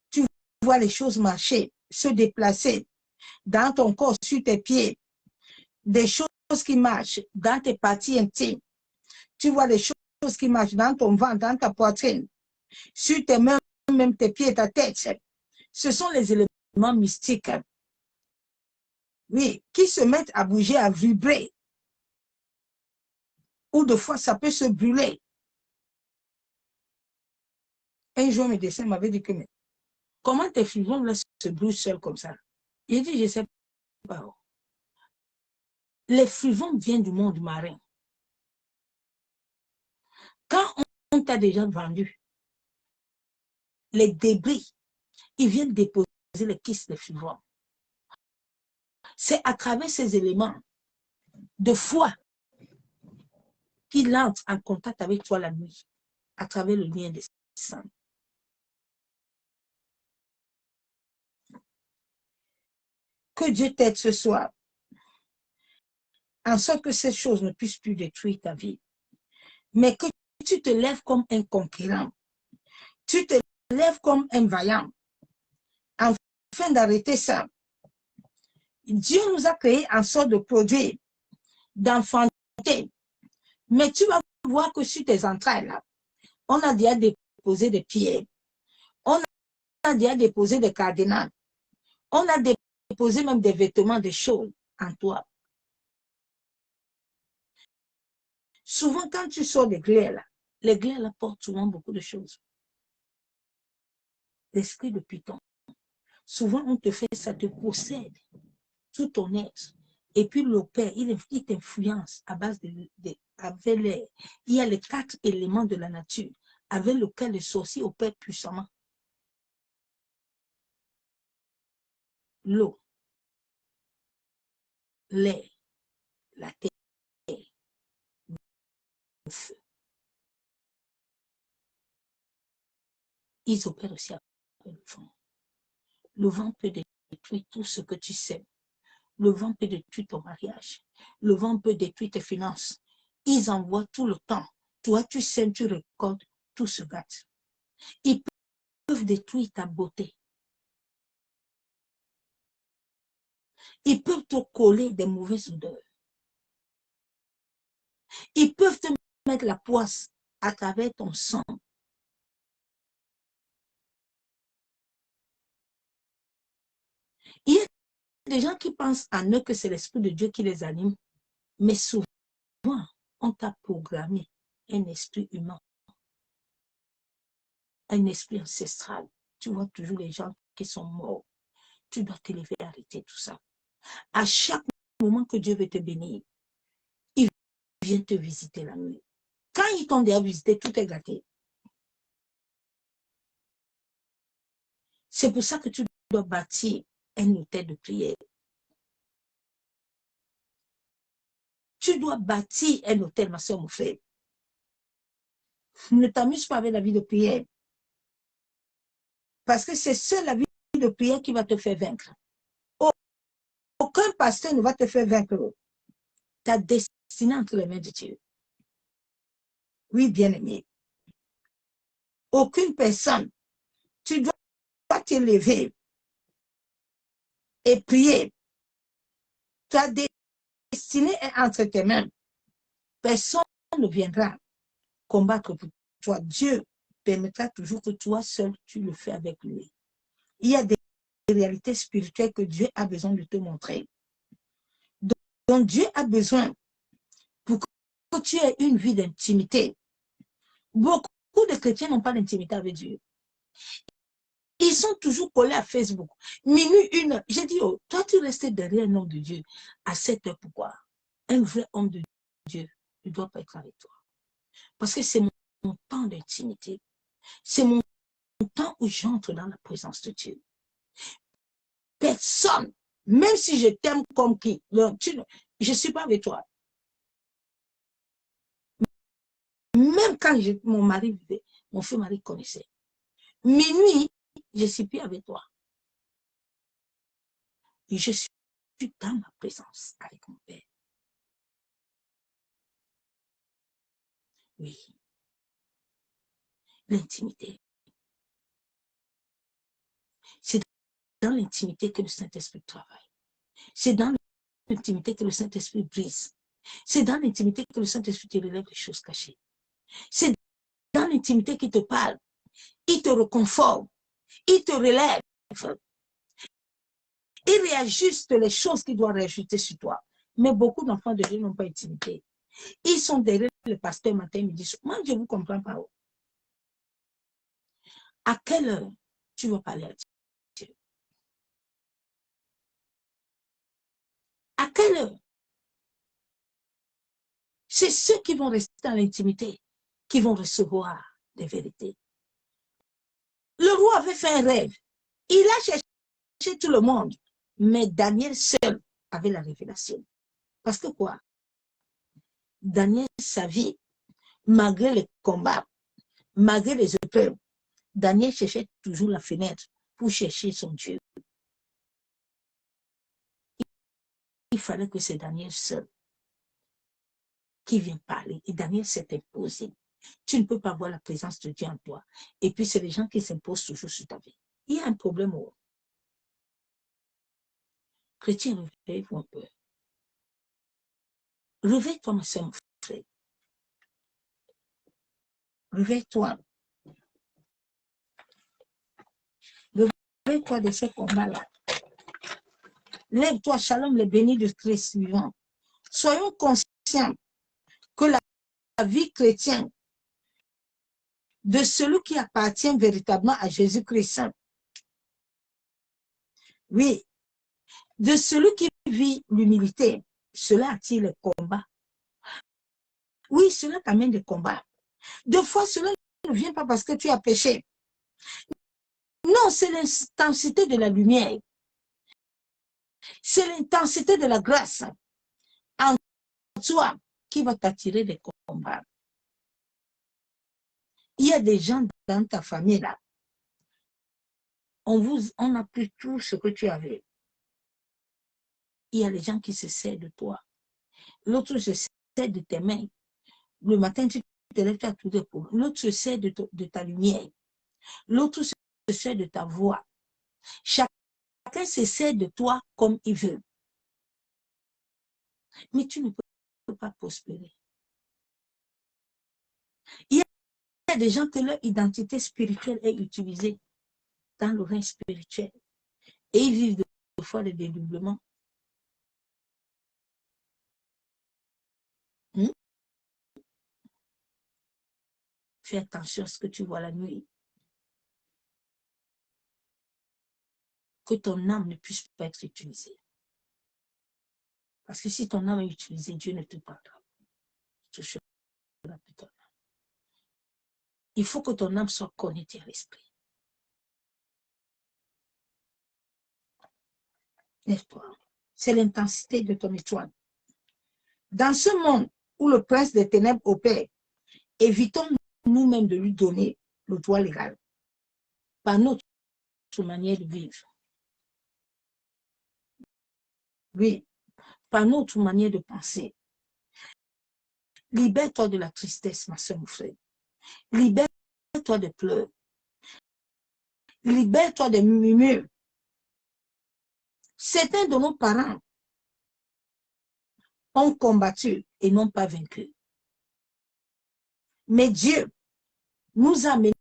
Tu vois les choses marcher, se déplacer dans ton corps, sur tes pieds. Des choses qui marchent dans tes parties intimes. Tu vois des choses qui marchent dans ton ventre, dans ta poitrine, sur tes mains, même tes pieds, ta tête. Ce sont les éléments mystiques. Oui, qui se mettent à bouger, à vibrer. Ou de fois, ça peut se brûler. Un jour, mes dessins m'avaient dit que, mais comment tes frivons là se brûlent seuls comme ça? J'ai dit, je ne sais pas. Les frivons viennent du monde marin. Quand on t'a déjà vendu, les débris, ils viennent déposer les kystes de frivons. C'est à travers ces éléments de foi qu'il entre en contact avec toi la nuit, à travers le lien des sang. Que Dieu t'aide ce soir, en sorte que ces choses ne puissent plus détruire ta vie, mais que tu te lèves comme un conquérant, tu te lèves comme un vaillant, afin d'arrêter ça. Dieu nous a créés en sorte de produire, d'enfanter, mais tu vas voir que sur tes entrailles, là, on a déjà déposé des pierres, on a déjà déposé des cardinals, on a déposé même des vêtements, des choses en toi. Souvent, quand tu sors des glaires, là, les glaires là, portent souvent beaucoup de choses. L'esprit de Python. Souvent, on te fait ça, te possède tout ton être. Et puis, le Père, il t'influence à base avec les... Il y a les 4 éléments de la nature avec lesquels les sorciers opèrent puissamment. L'eau, l'air, la terre, le feu. Ils opèrent aussi avec le vent. Le vent peut détruire tout ce que tu sais. Le vent peut détruire ton mariage. Le vent peut détruire tes finances. Ils envoient tout le temps. Toi, tu sèmes, tu récoltes, tout se gâte. Ils peuvent détruire ta beauté. Ils peuvent te coller des mauvaises odeurs. Ils peuvent te mettre la poisse à travers ton sang. Il y a des gens qui pensent en eux que c'est l'Esprit de Dieu qui les anime, mais souvent, on t'a programmé un esprit humain, un esprit ancestral. Tu vois toujours les gens qui sont morts. Tu dois te lever et arrêter tout ça. À chaque moment que Dieu veut te bénir, il vient te visiter la nuit. Quand il t'ont déjà visité, tout est gâté. C'est pour ça que tu dois bâtir un hôtel de prière. Tu dois bâtir un hôtel, ma soeur, mon frère. Ne t'amuse pas avec la vie de prière. Parce que c'est seule la vie de prière qui va te faire vaincre. Aucun pasteur ne va te faire vaincre. Ta destinée entre les mains de Dieu. Oui, bien-aimé. Aucune personne. Tu dois te lever et prier. Ta destinée est entre tes mains. Personne ne viendra combattre pour toi. Dieu permettra toujours que toi seul, tu le fais avec lui. Il y a des réalités spirituelles que Dieu a besoin de te montrer. Donc Dieu a besoin pour que tu aies une vie d'intimité. Beaucoup de chrétiens n'ont pas d'intimité avec Dieu. Ils sont toujours collés à Facebook. Minuit, 1h. J'ai dit, oh, toi, tu restes derrière un homme de Dieu à 7h. Pourquoi? Un vrai homme de Dieu ne doit pas être avec toi. Parce que c'est mon temps d'intimité. C'est mon temps où j'entre dans la présence de Dieu. Personne, même si je t'aime comme qui, je ne suis pas avec toi. Même quand mon mari vivait, mon feu mari connaissait. Minuit, je ne suis plus avec toi. Et je suis dans ma présence avec mon Père. Oui. L'intimité. C'est dans l'intimité que le Saint-Esprit travaille. C'est dans l'intimité que le Saint-Esprit brise. C'est dans l'intimité que le Saint-Esprit te relève les choses cachées. C'est dans l'intimité qu'il te parle. Il te reconforte. Il te relève. Il réajuste les choses qu'il doit réajuster sur toi. Mais beaucoup d'enfants de Dieu n'ont pas intimité. Ils sont derrière le pasteur matin, midi. Moi, je ne vous comprends pas. À quelle heure tu vas parler à Dieu? À quelle heure? C'est ceux qui vont rester dans l'intimité qui vont recevoir des vérités. Le roi avait fait un rêve. Il a cherché tout le monde. Mais Daniel seul avait la révélation. Parce que quoi? Daniel, sa vie, malgré les combats, malgré les épreuves, Daniel cherchait toujours la fenêtre pour chercher son Dieu. Il fallait que c'est Daniel seul qui vient parler. Et Daniel s'est imposé. Tu ne peux pas voir la présence de Dieu en toi. Et puis, c'est les gens qui s'imposent toujours sur ta vie. Il y a un problème. Chrétien, réveille-vous un peu. Réveille-toi, ma soeur, mon frère. Réveille-toi. Réveille-toi de ce combat-là. Lève-toi, shalom, les bénis du Christ suivant. Soyons conscients que la vie chrétienne de celui qui appartient véritablement à Jésus-Christ, oui, de celui qui vit l'humilité, cela attire le combat. Oui, cela t'amène des combats. Deux fois, cela ne vient pas parce que tu as péché. Non, c'est l'intensité de la lumière. C'est l'intensité de la grâce en toi qui va t'attirer des combats. Il y a des gens dans ta famille là. On a pris tout ce que tu avais. il y a les gens qui se servent de toi. L'autre se sert de tes mains. Le matin, tu te lèves, tu as tout des problèmes. L'autre se sert de ta lumière. L'autre se sert de ta voix. Chacun se sert de toi comme il veut. Mais tu ne peux pas prospérer. Il y a des gens que leur identité spirituelle est utilisée dans le règne spirituel. Et ils vivent de fois des dédoublements. Fais attention à ce que tu vois la nuit. Que ton âme ne puisse pas être utilisée. Parce que si ton âme est utilisée, Dieu ne te pardonnera. Il faut que ton âme soit connectée à l'esprit. N'est-ce pas? C'est l'intensité de ton étoile. Dans ce monde où le prince des ténèbres opère, évitons nous-mêmes de lui donner le droit légal par notre manière de vivre. Oui, par notre manière de penser. Libère-toi de la tristesse, ma soeur, mon frère. Libère-toi des pleurs. Libère-toi des murmures. Certains de nos parents ont combattu et n'ont pas vaincu. Mais Dieu nous a amenés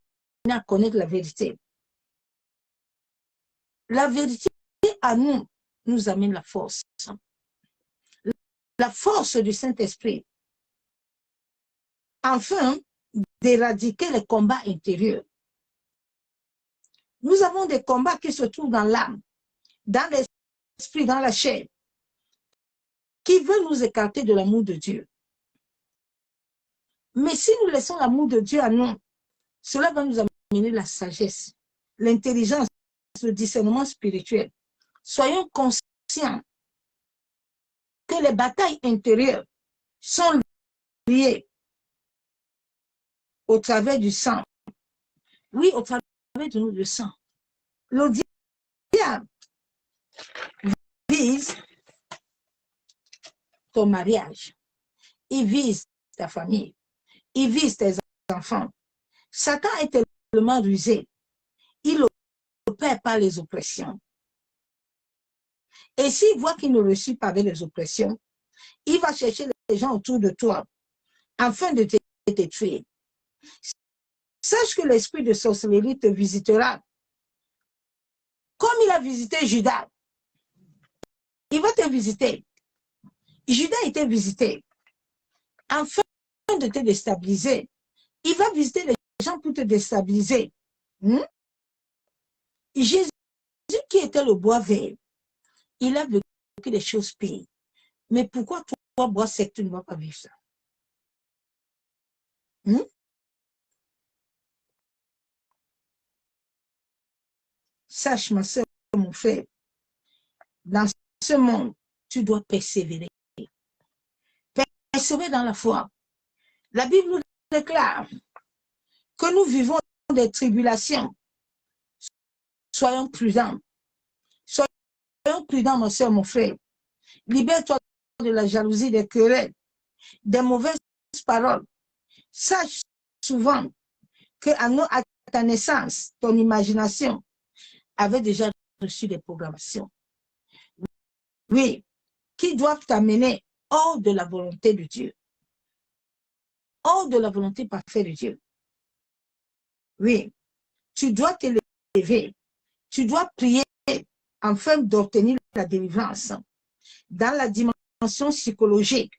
à connaître la vérité. La vérité à nous amène la force. La force du Saint-Esprit. Afin d'éradiquer les combats intérieurs. Nous avons des combats qui se trouvent dans l'âme, dans l'esprit, dans la chair, qui veulent nous écarter de l'amour de Dieu. Mais si nous laissons l'amour de Dieu à nous, cela va nous amener la sagesse, l'intelligence, le discernement spirituel. Soyons conscients que les batailles intérieures sont liées au travers du sang. Oui, au travers de notre sang. Le diable vise ton mariage. Il vise ta famille. Il vise tes enfants. Satan est tellement rusé. Il opère par les oppressions. Et s'il voit qu'il ne réussit pas avec les oppressions, il va chercher les gens autour de toi afin de te tuer. Sache que l'esprit de sorcellerie te visitera comme il a visité Judas. Il va te visiter. Judas était visité afin de te déstabiliser. Il va visiter les gens pour te déstabiliser. Jésus, qui était le bois vert, il a vécu des choses pires. Mais pourquoi toi, bois sec, tu ne vas pas vivre ça? Sache, ma soeur, mon frère, dans ce monde, tu dois persévérer. Persévérer dans la foi. La Bible nous déclare que nous vivons des tribulations. Soyons prudents. Soyons prudents, ma soeur, mon frère. Libère-toi de la jalousie, des querelles, des mauvaises paroles. Sache souvent qu'à ta naissance, ton imagination avait déjà reçu des programmations. Oui, qui doivent t'amener hors de la volonté de Dieu. Hors de la volonté parfaite de Dieu. Oui, tu dois t'élever. Tu dois prier afin d'obtenir la délivrance dans la dimension psychologique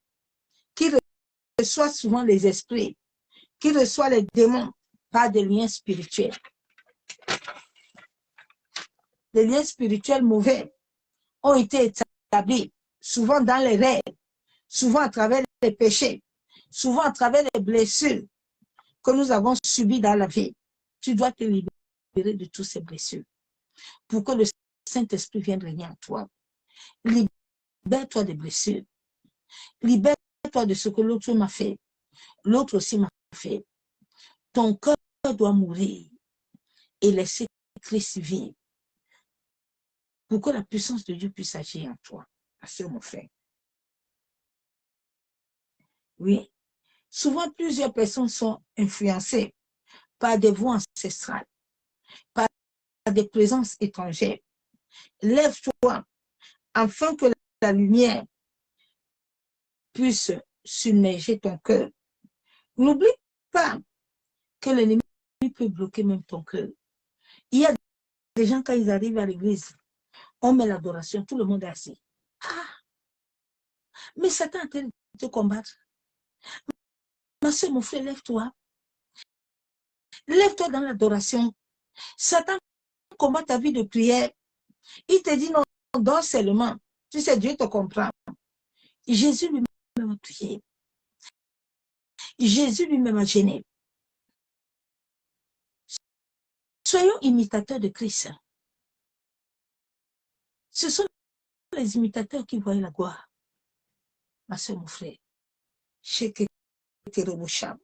qui reçoit souvent les esprits, qui reçoit les démons par des liens spirituels. Les liens spirituels mauvais ont été établis souvent dans les rêves, souvent à travers les péchés, souvent à travers les blessures que nous avons subies dans la vie. Tu dois te libérer de toutes ces blessures pour que le Saint-Esprit vienne régner en toi. Libère-toi des blessures. Libère-toi de ce que l'autre m'a fait. L'autre aussi m'a fait. Ton cœur doit mourir et laisser Christ vivre pour que la puissance de Dieu puisse agir en toi. ma soeur, mon frère. Oui. Souvent, plusieurs personnes sont influencées par des voix ancestrales, par des présences étrangères. Lève-toi afin que la lumière puisse submerger ton cœur. N'oublie pas que l'ennemi peut bloquer même ton cœur. Il y a des gens, quand ils arrivent à l'église, on met l'adoration, tout le monde est assis. Ah, mais Satan est en train de te combattre. Ma soeur, mon frère, lève-toi. Lève-toi dans l'adoration. Satan combat ta vie de prière. Il te dit non, dors seulement. Tu sais, Dieu te comprend. Jésus lui-même a prié. Jésus lui-même a gêné. Soyons imitateurs de Christ. Ce sont les imitateurs qui voient la gloire. Ma soeur, mon frère. Sheke terebosham.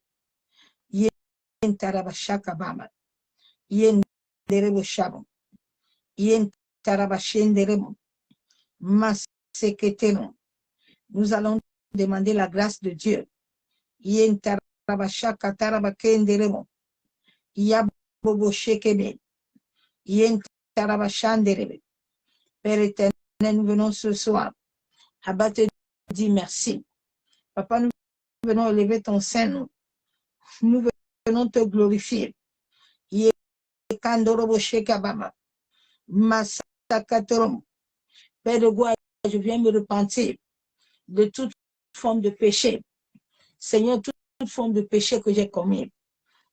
Yen tarabashaka bama. Yen derebosham. Yen tarabashen derebo. Maseketeno. Nous allons demander la grâce de Dieu. Yen tarabashaka tarabaken derebo. Yabobo shekebe. Yen tarabashan derebe. Père éternel, nous venons ce soir. Abba te dit merci. Papa, nous venons élever ton sein. Nous venons te glorifier. Yen kandorobo shekabama. Masakatorom. Père de gloire, je viens me repentir de toute forme de péché. Seigneur, toute forme de péché que j'ai commis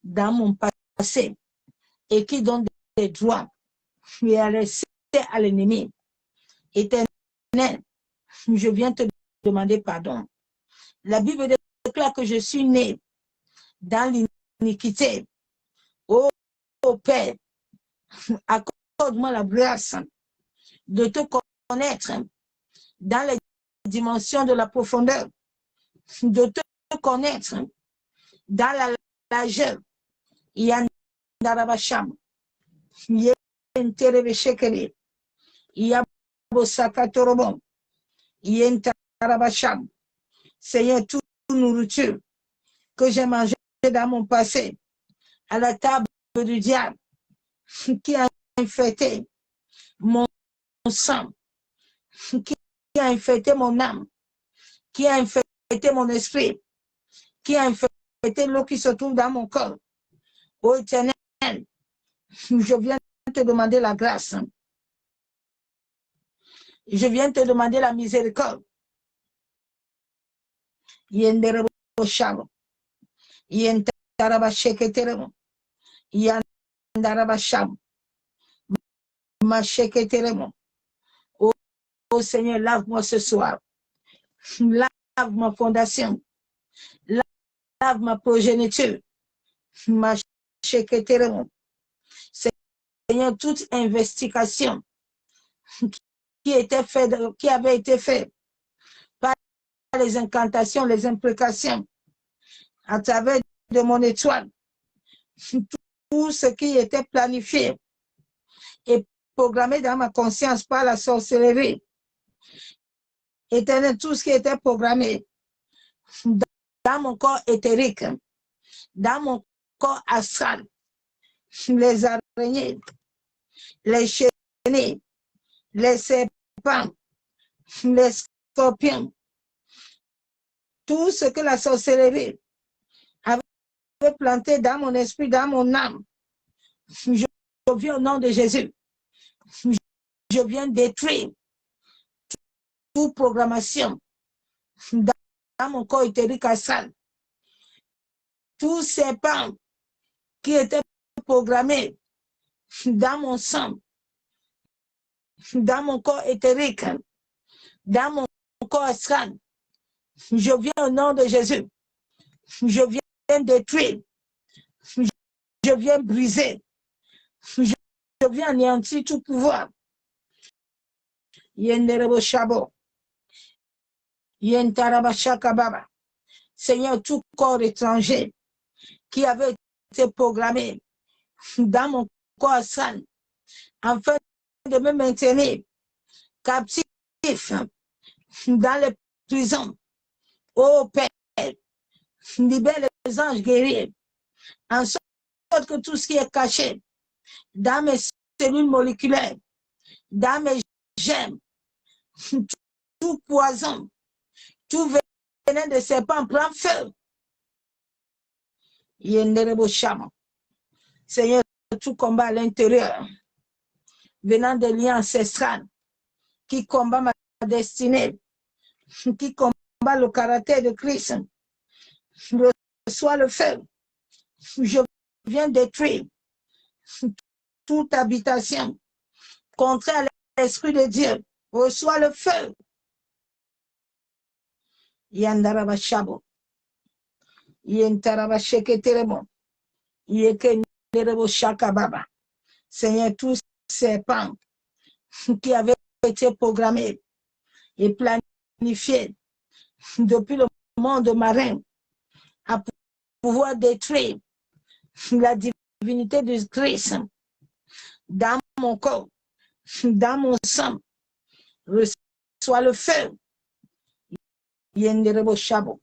dans mon passé et qui donne des droits et à laisser à l'ennemi. Éternel, je viens te demander pardon. La Bible déclare que je suis né dans l'iniquité. Oh Père, accorde-moi la grâce de te connaître dans les dimensions de la profondeur, de te connaître dans la largeur. Yandarabasham, Yenterebeshekere, Yabosakatorobon, Yentarabasham. Seigneur, toute nourriture que j'ai mangée dans mon passé, à la table du diable, qui a infecté mon sang, qui a infecté mon âme, qui a infecté mon esprit, qui a infecté l'eau qui se trouve dans mon corps. Ô Éternel, je viens te demander la grâce. Je viens te demander la miséricorde. Yenderebosham, Yentarabasheketerebo, Yandarabasham, Masheketerebo. Oh Seigneur, lave-moi ce soir. Lave ma fondation. Lave ma progéniture. Masheketerebo. Seigneur, toute investigation qui avait été faite par les incantations, les implications à travers de mon étoile, tout ce qui était planifié et programmé dans ma conscience par la sorcellerie. Éternel, tout ce qui était programmé dans mon corps éthérique, dans mon corps astral, les araignées, les chenilles, les serpents, les scorpions, tout ce que la sorcellerie avait planté dans mon esprit, dans mon âme, je viens au nom de Jésus. Je viens détruire toute programmation dans mon corps éthérique astral. Tout serpent qui était programmé dans mon sang, dans mon corps éthérique, dans mon corps astral, je viens au nom de Jésus. Je viens détruire. Je viens briser. Je viens anéantir tout pouvoir. Yendereboshabo. Yentarabashakababa. Seigneur, tout corps étranger qui avait été programmé dans mon corps astral, afin de me maintenir captif dans les prisons. Ô Père, libère les anges guerriers, en sorte que tout ce qui est caché dans mes cellules moléculaires, dans mes gemmes, tout poison, tout venin de serpent prend feu. Seigneur, tout combat à l'intérieur, venant des liens ancestrales, qui combat ma destinée, qui combat le caractère de Christ, reçois le feu. Je viens détruire toute habitation contraire à l'Esprit de Dieu. Reçois le feu. Yandaraba Shabo. Yentaraba Sheketerebo. Yekenerebo Shakababa. Seigneur, tous ces pans qui avaient été programmés et planifiés depuis le monde marin à pouvoir détruire la divinité de Christ dans mon corps, dans mon sang, reçois le feu. Yenderebo Shabo.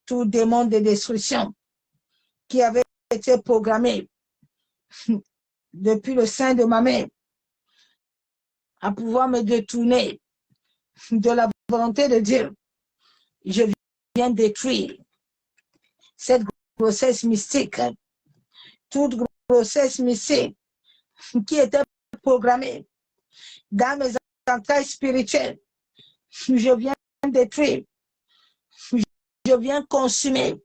Tout démon de destruction qui avait été programmé depuis le sein de ma mère à pouvoir me détourner de la volonté de Dieu, je viens détruire cette grossesse mystique, toute grossesse mystique qui était programmée dans mes entrailles spirituelles. Je viens détruire, je viens consumer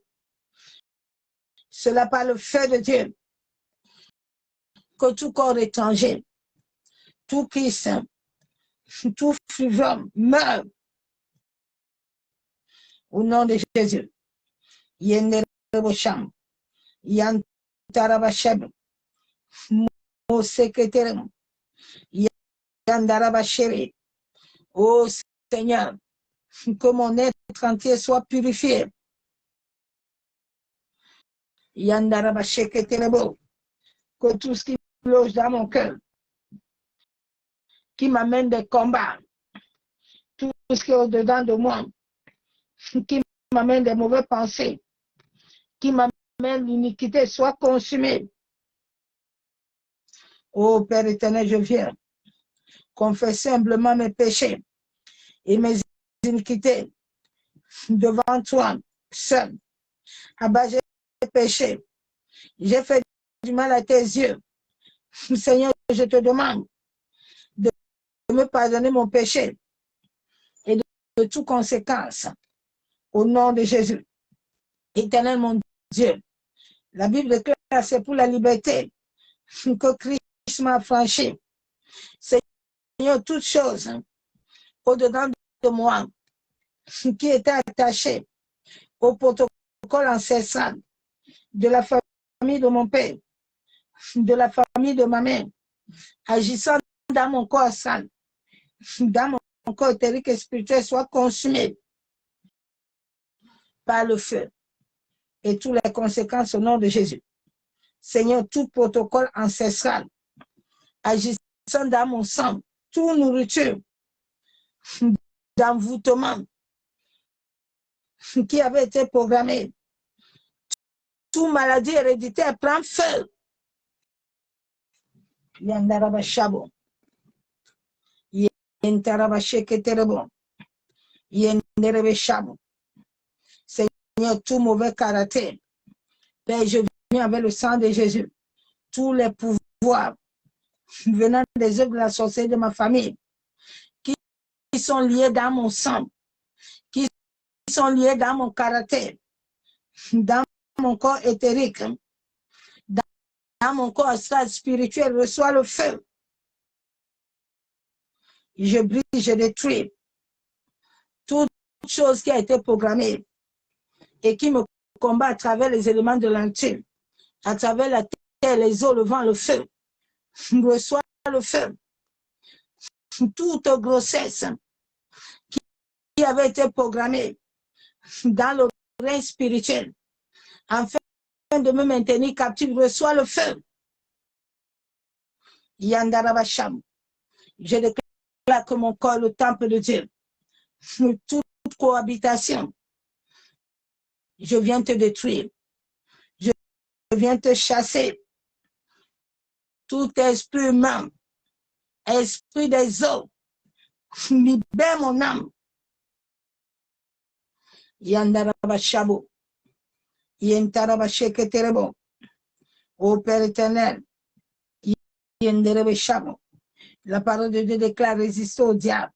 cela par le feu de Dieu. Que tout corps étranger, tout Christ, tout frivole meurt au nom de Jésus. Yenderebosham, Yantarabashab, Moseketerem, Yandarabasheri. Ô Seigneur, que mon être entier soit purifié. Yandarabasheketerebo, que tout ce qui loge dans mon cœur, qui m'amène des combats, tout ce qui est au-dedans de moi, qui m'amène des mauvaises pensées, qui m'amène l'iniquité, soit consumé. Ô Père éternel, je viens confesser humblement mes péchés et mes iniquités devant toi, seul. Abba, j'ai péché, j'ai fait du mal à tes yeux. Seigneur, je te demande de me pardonner mon péché et de toute conséquence. Au nom de Jésus. Éternel mon Dieu, la Bible déclare c'est pour la liberté que Christ m'a franchi. Seigneur, toutes choses au-dedans de moi qui étaient attachées au protocole ancestral de la famille de mon père, de la famille de ma mère, agissant dans mon corps astral, dans mon corps éthérique et spirituel, soit consumé par le feu et toutes les conséquences au nom de Jésus. Seigneur, tout protocole ancestral agissant dans mon sang, toute nourriture d'envoûtement qui avait été programmée, toute maladie héréditaire prend feu. Yandarabashabo. Yentarabasheketerebo. Yenderebeshabo. Seigneur, tout mauvais caractère, Père, je viens avec le sang de Jésus. Tous les pouvoirs venant des œuvres de la sorcellerie de ma famille, qui sont liés dans mon sang, qui sont liés dans mon caractère, dans mon corps éthérique, dans mon corps astral spirituel, reçois le feu. Je brise, je détruis toute chose qui a été programmée et qui me combat à travers les éléments de l'intime, à travers la terre, les eaux, le vent, le feu. Reçois le feu. Toute grossesse qui avait été programmée dans le règne spirituel, afin de me maintenir captif, reçois le feu. Yandarabasham. Je déclare que mon corps est le temple de Dieu. toute cohabitation. Je viens te détruire. Je viens te chasser. Tout esprit humain, esprit des eaux, libère mon âme. Yandaraba Shabo. Yentaraba Sheketerebo. Ô Père éternel, Yenderebe Shabo. La parole de Dieu déclare résister au diable.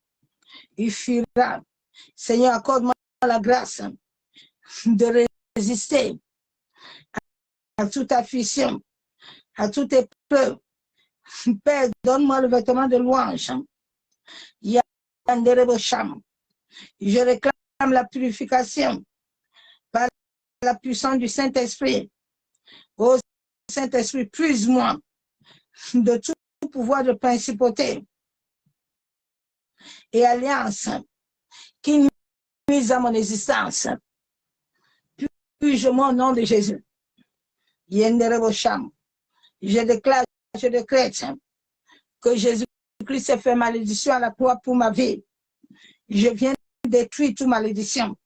Il fuira. Seigneur, accorde-moi la grâce de résister à toute affliction, à toute épreuve. Père, donne-moi le vêtement de louange. Yanderebe Shabo. Je réclame la purification par la puissance du Saint-Esprit. Ô Saint-Esprit, puise-moi de tout pouvoir de principauté et alliance qui nuisent à mon existence. Puise-moi au nom de Jésus. Je déclare, je décrète que Jésus-Christ a fait malédiction à la croix pour ma vie. Je viens détruire toute malédiction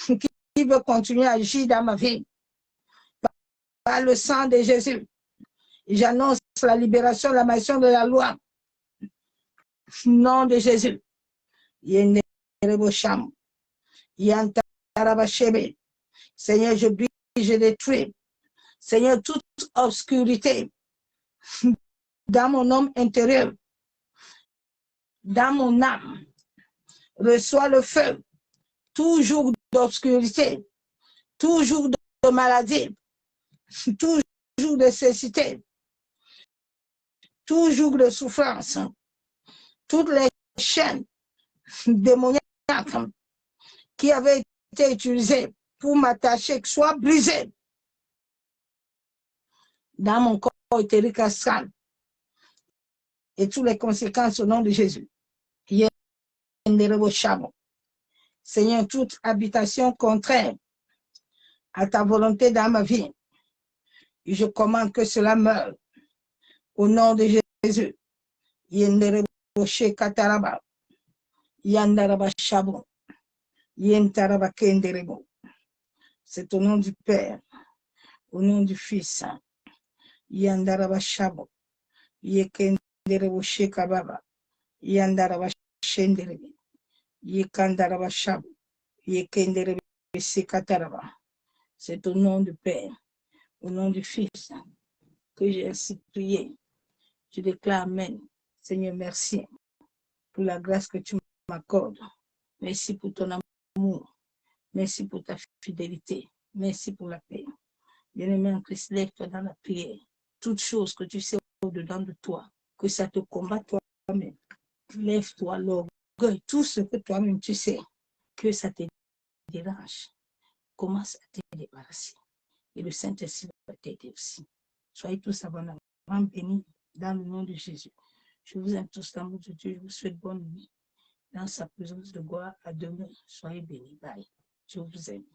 qui veut continuer à agir dans ma vie. Par le sang de Jésus, j'annonce la libération, la malédiction de la loi. Nom de Jésus. Seigneur, je brise, je détruis. Seigneur, toute obscurité dans mon homme intérieur, dans mon âme, reçois le feu. Toujours d'obscurité, toujours de maladie, toujours de cécité, toujours de souffrance. Toutes les chaînes démoniaques qui avaient été utilisées pour m'attacher, soient brisées dans mon corps éthérique astral et toutes les conséquences au nom de Jésus. Seigneur, toute habitation contraire à ta volonté dans ma vie, je commande que cela meure au nom de Jésus. C'est au nom du Père, au nom du Fils. Yandaraba Shabo. Yekenderebo Shekababa. Yandaraba Shenderebe. Yekandaraba Shabo. Yekenderebe Sekataraba. C'est au nom du Père, au nom du Fils, que j'ai ainsi prié. Je déclare Amen. Seigneur, merci pour la grâce que tu m'accordes. Merci pour ton amour. Merci pour ta fidélité. Merci pour la paix. Bien-aimé en Christ, lève-toi dans la prière. Toute chose que tu sais au-dedans de toi, que ça te combat toi-même. Lève-toi, l'orgueil, tout ce que toi-même tu sais, que ça te dérange. Commence à te débarrasser. Et le Saint-Esprit va t'aider aussi. Soyez tous abondamment bénis dans le nom de Jésus. Je vous aime tous dans l'amour de Dieu. Je vous souhaite bonne nuit. Dans sa présence de gloire, à demain. Soyez bénis. Bye. Je vous aime.